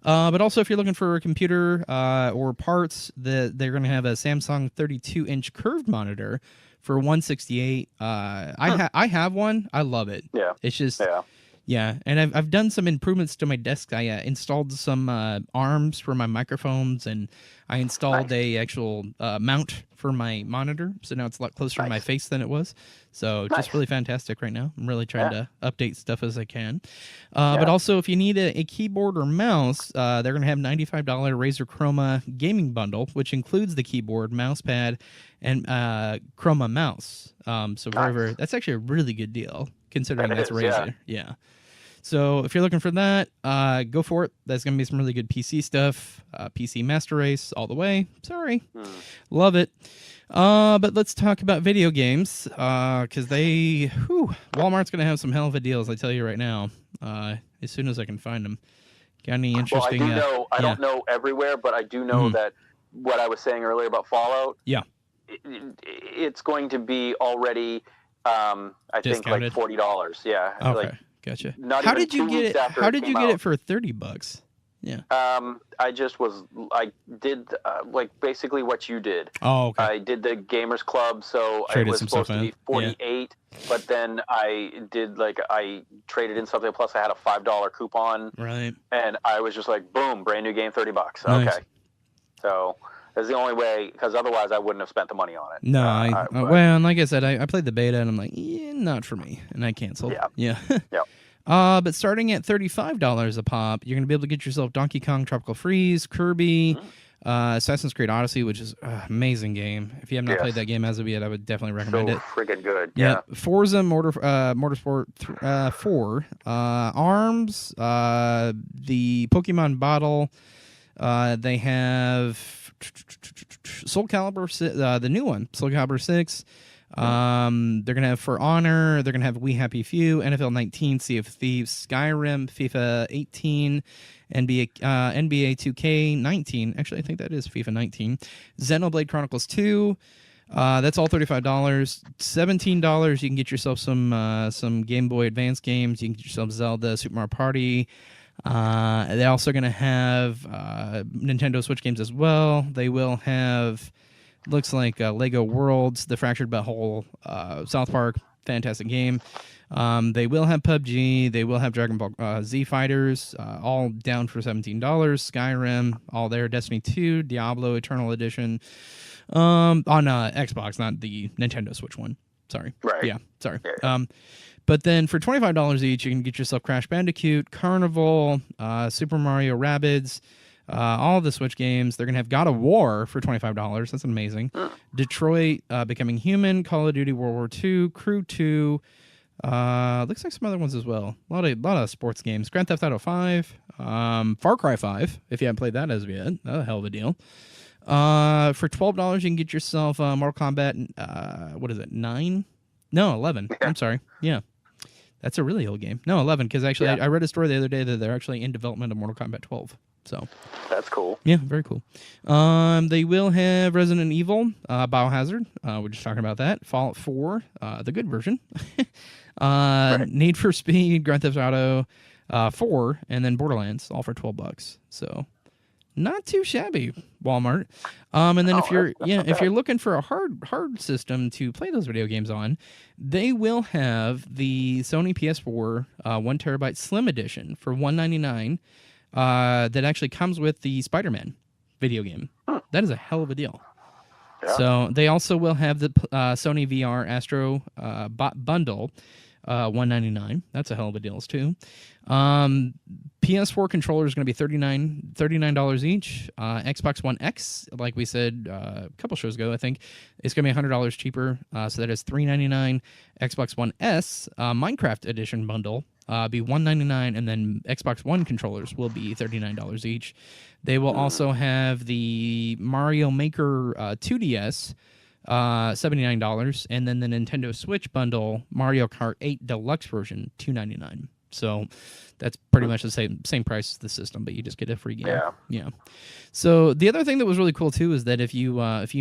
But also, if you're looking for a computer or parts, they're going to have a Samsung 32-inch curved monitor for $168. I have one. I love it. Yeah. It's just Yeah, and I've done some improvements to my desk. I installed some arms for my microphones, and I installed a actual mount for my monitor. So now it's a lot closer to my face than it was. So just really fantastic right now. I'm really trying to update stuff as I can. But also, if you need a keyboard or mouse, they're going to have $95 Razer Chroma gaming bundle, which includes the keyboard, mouse pad, and Chroma mouse. So that's actually a really good deal considering that's Razer. Yeah. So if you're looking for that, go for it. That's going to be some really good PC stuff. PC Master Race all the way. Sorry. Love it. But let's talk about video games because Walmart's going to have some hell of a deals, I tell you right now, as soon as I can find them. Got any interesting... Well, I don't know everywhere, but I do know that what I was saying earlier about Fallout, it's going to be already, I discounted? think, like $40. Yeah. Okay. Like, gotcha. How did you get it? How did you get it for $30? Yeah. I did basically what you did. Oh, okay. I did the Gamers Club, so Traded it was some supposed stuff to in. be 48, but then I traded in something, plus I had a $5 coupon. Right. And I was just like, boom, brand new game, $30. Nice. Okay. So that's the only way, because otherwise I wouldn't have spent the money on it. No, and like I said, I played the beta and I'm like, not for me, and I canceled. Yeah. But starting at $35 a pop, you're gonna be able to get yourself Donkey Kong Tropical Freeze, Kirby, Assassin's Creed Odyssey, which is an amazing game. If you have not played that game as of yet, I would definitely recommend it. Freaking good. Yeah. Forza Motorsport 4, ARMS, the Pokemon Bottle. They have Soul Calibur, the new one, Soul Calibur 6. They're gonna have For Honor. They're gonna have We Happy Few, NFL 19, Sea of Thieves, Skyrim, FIFA 18, NBA 2K 19. Actually, I think that is FIFA 19. Xenoblade Chronicles 2. That's all $35. $17. You can get yourself some Game Boy Advance games. You can get yourself Zelda, Super Mario Party. They're also going to have Nintendo Switch games as well. They will have, looks like Lego Worlds, The Fractured But Whole, South Park, fantastic game. They will have PUBG. They will have Dragon Ball Z Fighters, all down for $17. Skyrim, all there. Destiny 2, Diablo Eternal Edition, on Xbox, not the Nintendo Switch one. Sorry. Right. Yeah, sorry. Yeah. But then for $25 each, you can get yourself Crash Bandicoot, Carnival, Super Mario Rabbids, all of the Switch games. They're going to have God of War for $25. That's amazing. Detroit Becoming Human, Call of Duty World War II, Crew 2. Looks like some other ones as well. A lot of sports games. Grand Theft Auto 5, Far Cry 5, if you haven't played that as of yet. That's a hell of a deal. For $12, you can get yourself Mortal Kombat, what is it, 9? No, 11. I'm sorry. Yeah. That's a really old game. No, 11, because actually I read a story the other day that they're actually in development of Mortal Kombat 12. So that's cool. Yeah, very cool. They will have Resident Evil, Biohazard. We're just talking about that. Fallout 4, the good version. Need for Speed, Grand Theft Auto 4, and then Borderlands, all for $12. So not too shabby, Walmart. And then if you're looking for a hard system to play those video games on, they will have the Sony PS4 1 terabyte Slim Edition for $199. That actually comes with the Spider-Man video game. That is a hell of a deal. Yeah. So they also will have the Sony VR Astro bundle, $199. That's a hell of a deal too. PS4 controller is going to be $39 each. Xbox One X, like we said a couple shows ago, I think, it's going to be $100 cheaper. So that is $399. Xbox One S Minecraft Edition bundle be $199, and then Xbox One controllers will be $39 each. They will also have the Mario Maker 2DS. $79, and then the Nintendo Switch bundle, Mario Kart 8 Deluxe version, $299. So that's pretty much the same price as the system, but you just get a free game. Yeah. So the other thing that was really cool too is that if you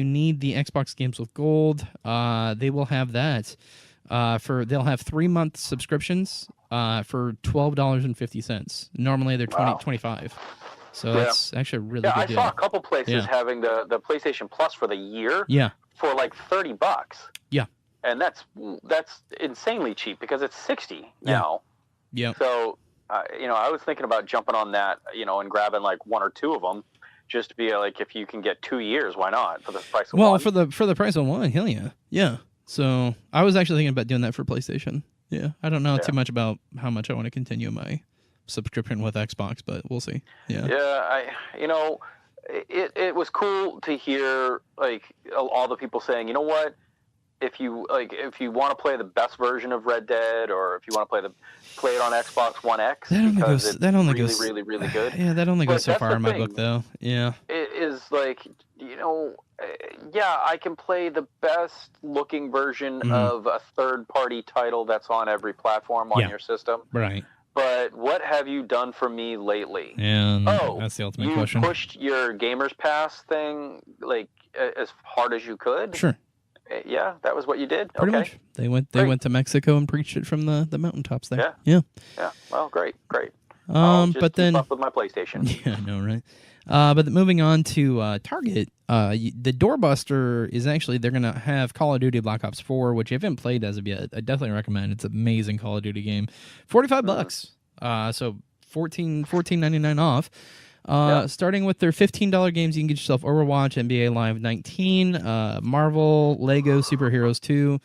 need the Xbox games with gold, they will have that. They'll have 3-month subscriptions for $12.50. Normally they're $25. So that's actually a really good deal. I saw a couple places having the PlayStation Plus for the year. Yeah. For like $30. Yeah. And that's insanely cheap because it's $60 now. Yeah. So, I was thinking about jumping on that, and grabbing like one or two of them, just to be like, if you can get 2 years, why not for the price of one? Well, for the price of one, hell yeah, yeah. So I was actually thinking about doing that for PlayStation. Yeah, I don't know too much about how much I want to continue my subscription with Xbox, but we'll see. Yeah. Yeah, it was cool to hear like all the people saying, you know what? If you want to play the best version of Red Dead, or if you want to play it on Xbox One X, that only goes really, really good. Yeah, that only goes so far in my book, though. Yeah, it is like, I can play the best looking version of a third party title that's on every platform on your system. Right. But what have you done for me lately? And that's the ultimate question. You pushed your Gamers Pass thing like as hard as you could. Sure. Yeah, that was what you did. Pretty much. They went to Mexico and preached it from the mountaintops there. Yeah. Well, great. I'll just but keep then up with my PlayStation. Yeah, I know, right? But moving on to Target, the Doorbuster is actually, they're gonna have Call of Duty Black Ops 4, which if you haven't played as of yet, I definitely recommend. It's an amazing Call of Duty game. $45. So $14.99 off. Starting with their $15 games, you can get yourself Overwatch, NBA Live 19, Marvel, Lego Superheroes 2,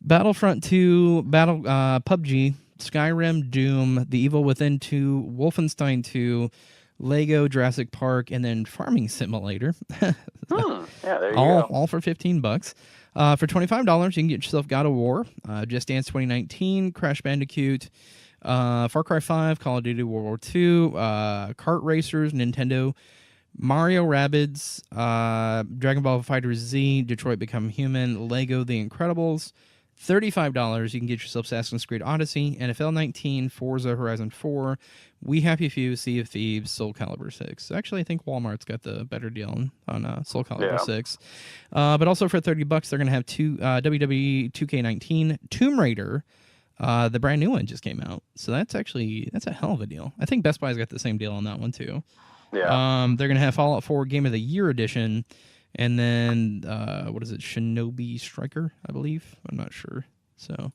Battlefront 2, PUBG, Skyrim, Doom, The Evil Within 2, Wolfenstein 2, Lego Jurassic Park, and then Farming Simulator. Yeah, there you go. All for $15. For $25, you can get yourself God of War, Just Dance 2019, Crash Bandicoot, Far Cry 5, Call of Duty World War II, Kart Racers, Nintendo, Mario Rabbids, Dragon Ball FighterZ Z, Detroit Become Human, Lego The Incredibles. $35, you can get yourself Assassin's Creed Odyssey, NFL 19, Forza Horizon 4, We Happy Few, Sea of Thieves, Soul Calibur 6. Actually, I think Walmart's got the better deal on Soul Calibur 6. But also for $30, they're going to have WWE 2K19, Tomb Raider. The brand new one just came out, so that's a hell of a deal. I think Best Buy's got the same deal on that one too. Yeah. They're gonna have Fallout 4 Game of the Year edition, and then what is it, Shinobi Striker, I believe. I'm not sure. So,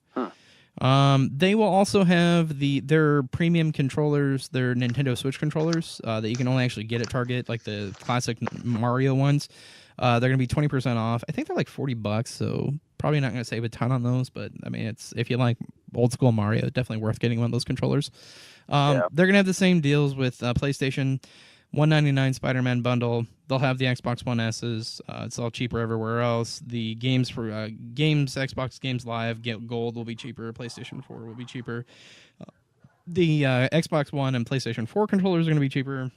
they will also have their premium controllers, their Nintendo Switch controllers that you can only actually get at Target, like the classic Mario ones. They're gonna be 20% off. I think they're like $40, so probably not gonna save a ton on those. But I mean, it's, if you like old school Mario, definitely worth getting one of those controllers. They're gonna have the same deals with PlayStation, $199 Spider-Man bundle. They'll have the Xbox One S's. It's all cheaper everywhere else. The games for Xbox Games Live Gold will be cheaper. PlayStation 4 will be cheaper. The Xbox One and PlayStation 4 controllers are going to be cheaper.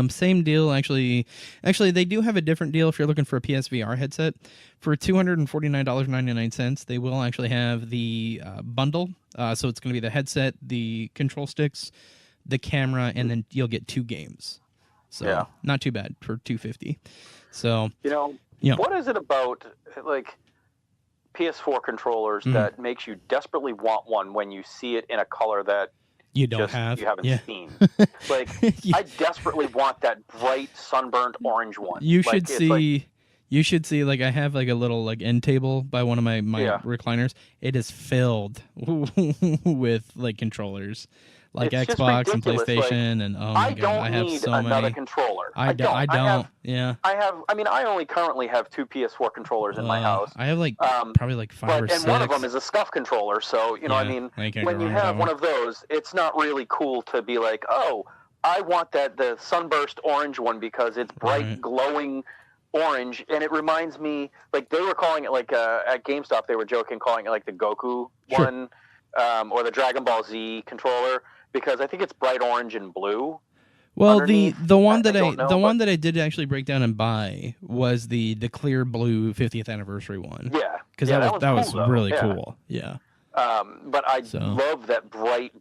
Same deal, actually. They do have a different deal if you're looking for a PSVR headset. For $249.99, they will actually have the bundle. So it's going to be the headset, the control sticks, the camera, and then you'll get 2 games. So not too bad for $250. So what is it about like PS4 controllers that makes you desperately want one when you see it in a color that you haven't seen? Like, I desperately want that bright sunburned orange one. You should see, like, I have like a little like end table by one of my recliners. It is filled with like controllers, like it's Xbox and PlayStation, and oh my god, I have so another many. Controller. I don't. I only currently have 2 PS4 controllers in my house. I have like probably like 5 or 6. And one of them is a SCUF controller, so when you have one of those, it's not really cool to be like, oh, I want the sunburst orange one because it's bright, glowing orange, and it reminds me, like, they were calling it, like, at GameStop they were joking, calling it like the Goku one, or the Dragon Ball Z controller, because I think it's bright orange and blue. Well, the one that I did actually break down and buy was the clear blue 50th anniversary one. Yeah, because that was really cool. Yeah. But I love that bright,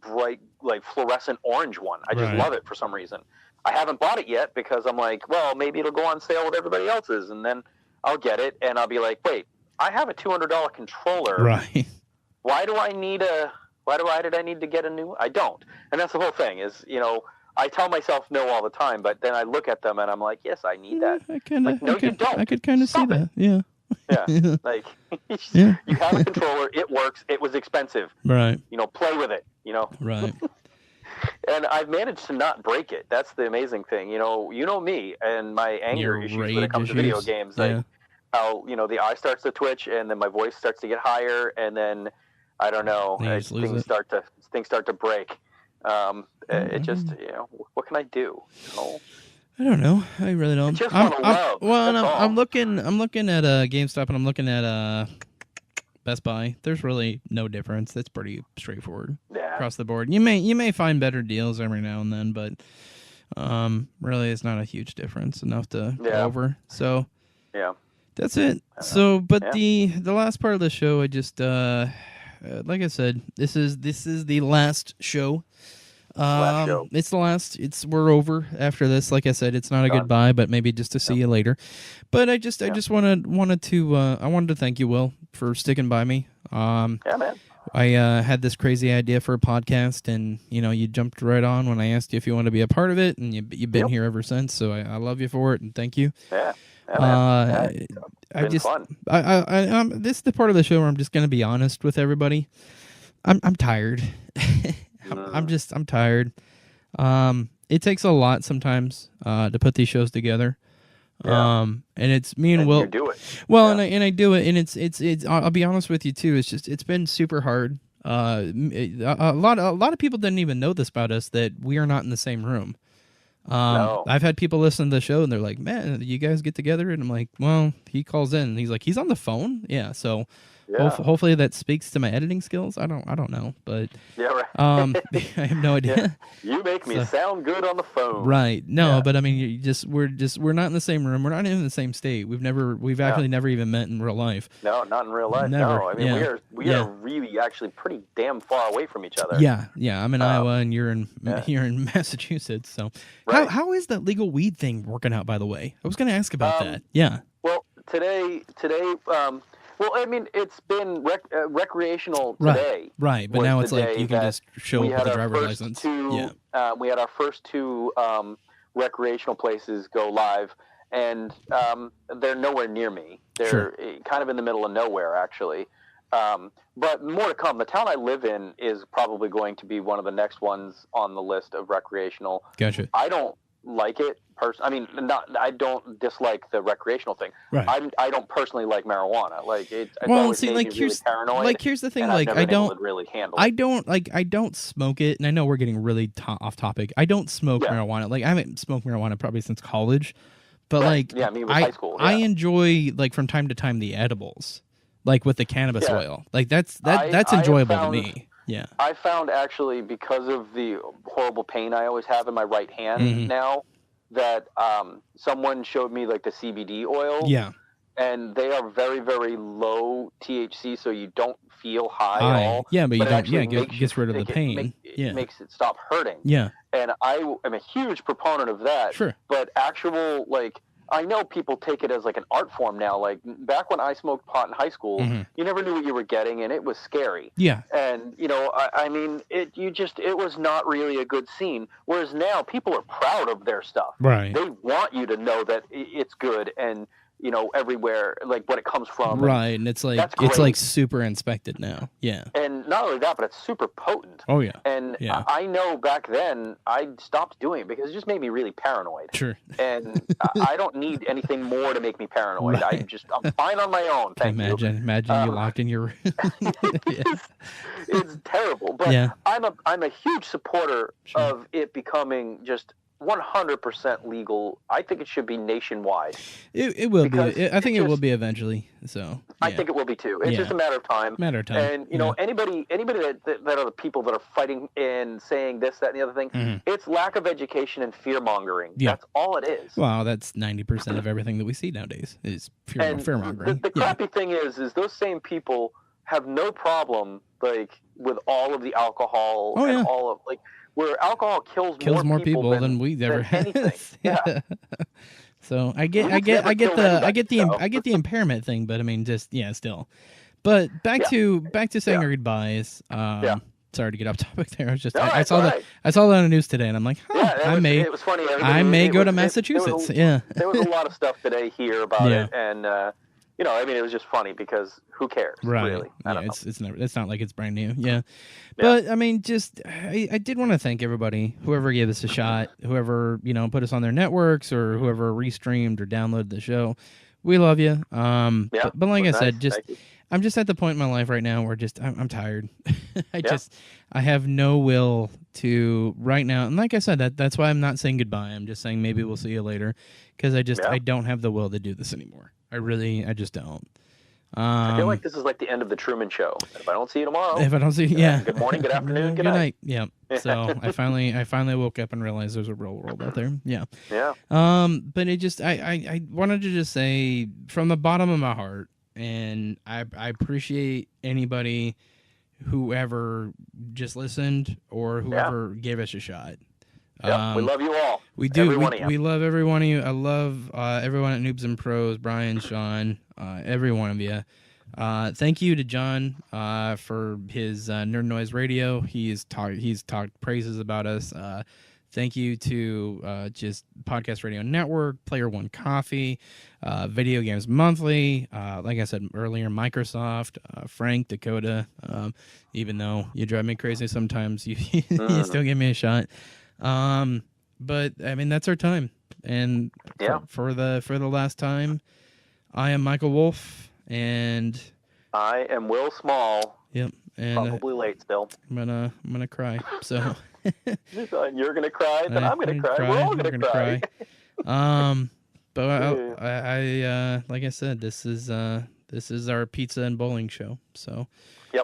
like fluorescent orange one. I just love it for some reason. I haven't bought it yet because I'm like, well, maybe it'll go on sale with everybody else's, and then I'll get it, and I'll be like, wait, I have a $200 controller. Right. Why did I need to get a new? I don't. And that's the whole thing is, I tell myself no all the time, but then I look at them and I'm like, yes, I need that. You don't. I could kind of see that. Yeah. Yeah, like Yeah. you have a controller, it works. It was expensive. Right. Play with it. Right. And I've managed to not break it. That's the amazing thing. You know me and my anger Your issues when it rage comes to video issues. games. Yeah. Like how the eye starts to twitch, and then my voice starts to get higher, and then I don't know, You just lose things it. start to break. It just what can I do? I don't know. I really don't. It's just for the love. Well, and That's all. I'm looking at GameStop, and I'm looking at Best Buy. There's really no difference. It's pretty straightforward across the board. You may find better deals every now and then, but really it's not a huge difference enough to go over. So yeah, that's it. So, but the last part of the show, I just like I said, this is the last show. It's the last. We're over after this. Like I said, it's not a goodbye, but maybe just to see you later. But I just wanted to thank you, Will, for sticking by me. Yeah, man. I had this crazy idea for a podcast, and you jumped right on when I asked you if you want to be a part of it, and you've been here ever since. So I love you for it, and thank you. Yeah. Man. Fun. This is the part of the show where I'm just going to be honest with everybody. I'm tired. I'm tired. It takes a lot sometimes to put these shows together. And it's me and Will. You do it. Well, and I do it, and it's. I'll be honest with you too. It's been super hard. A lot of people didn't even know this about us, that we are not in the same room. No. I've had people listen to the show and they're like, "Man, you guys get together?" And I'm like, "Well, he calls in and he's like, he's on the phone." Yeah, so hopefully that speaks to my editing skills. I don't know, but right. I have no idea. You make me sound good on the phone. Right. No, but I mean, we're not in the same room. We're not even in the same state. We've actually never even met in real life. No, not in real life. Never. No, I mean we are really actually pretty damn far away from each other. Yeah. I'm in Iowa and you're in Massachusetts. So how is that legal weed thing working out? By the way, I was going to ask about that. Yeah. Well, today. Well, I mean, it's been recreational today. Right, but now it's like you can just show up with a driver's license. We had our first two recreational places go live, and they're nowhere near me. They're kind of in the middle of nowhere, actually. But more to come. The town I live in is probably going to be one of the next ones on the list of recreational. Gotcha. I don't like it personally. I mean, I don't dislike the recreational thing. Right. I don't personally like marijuana. Like it's always made me really paranoid. Like here's the thing. And like I've never been able to really handle it. I don't smoke it, and I know we're getting really off topic. I don't smoke marijuana. Like I haven't smoked marijuana probably since college. But like me with high school. I enjoy like from time to time the edibles, like with the cannabis oil. Like that's enjoyable to me. Yeah. I found actually, because of the horrible pain I always have in my right hand now, that someone showed me like the CBD oil. Yeah. And they are very, very low THC, so you don't feel high at all. Yeah, but you don't. Actually it gets rid of the pain. It makes it stop hurting. Yeah. And I am a huge proponent of that. Sure. But actual, like, I know people take it as like an art form now. Like back when I smoked pot in high school, you never knew what you were getting, and it was scary. Yeah. And I mean, it was not really a good scene. Whereas now, people are proud of their stuff. Right. They want you to know that it's good, and everywhere, like what it comes from. Right, and it's like super inspected now. Yeah. And not only that, but it's super potent. Oh yeah. And I know back then I stopped doing it because it just made me really paranoid. Sure. And I don't need anything more to make me paranoid. Right. I'm fine on my own. Imagine you locked in your room. It's terrible. But I'm a huge supporter of it becoming just 100% legal. I think it should be nationwide. It will be. I think it will be eventually. So I think it will be too. It's just a matter of time. And anybody that are the people that are fighting and saying this, that, and the other thing, it's lack of education and fear mongering. Yeah. That's all it is. Wow, that's 90% of everything that we see nowadays is fear mongering. The crappy thing is those same people have no problem like with all of the alcohol and all of like. Where alcohol kills more people than we've ever had. Yeah. So I get the impairment thing, but I mean still. But back to saying our goodbyes. Sorry to get off topic there. I was just I saw that on the news today, and I'm like, it was funny. I may go to Massachusetts. There was a lot of stuff today here about it, and I mean, it was just funny because who cares, right? Really? Yeah, it's not like it's brand new. Yeah, but I mean, I did want to thank everybody, whoever gave us a shot, whoever put us on their networks, or whoever restreamed or downloaded the show. We love you. But like I said, I'm just at the point in my life right now where I'm tired. I have no will to right now. And like I said, that's why I'm not saying goodbye. I'm just saying maybe we'll see you later, because I don't have the will to do this anymore. I just don't. I feel like this is like the end of the Truman Show. If I don't see you tomorrow. Good morning, good afternoon, good night. Yeah. So I finally woke up and realized there's a real world out there. Yeah. Yeah. But it just I wanted to just say from the bottom of my heart, and I appreciate anybody whoever just listened or whoever gave us a shot. We love you all. We do. We love every one of you. I love everyone at Noobs and Pros, Brian, Sean, every one of you. Thank you to John for his Nerd Noise Radio. He's talked praises about us. Thank you to just Podcast Radio Network, Player One Coffee, Video Games Monthly. Like I said earlier, Microsoft, Frank, Dakota. Even though you drive me crazy sometimes, you still give me a shot. But I mean, that's our time. And for the last time, I am Michael Wolf, and I am Will Small. Yep. And probably late still. I'm gonna cry. So you're gonna cry, then I'm gonna cry. We're all gonna cry. But I like I said, this is our pizza and bowling show. So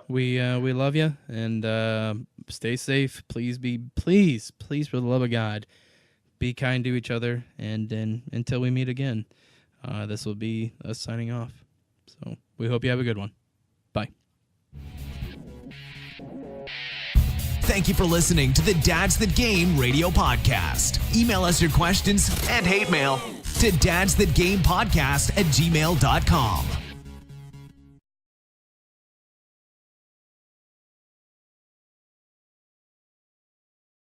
we love you, and stay safe. Please, for the love of God, be kind to each other, and then until we meet again, this will be us signing off. So we hope you have a good one. Bye. Thank you for listening to the Dad's That Game radio podcast. Email us your questions and hate mail to dadsthatgamepodcast@gmail.com.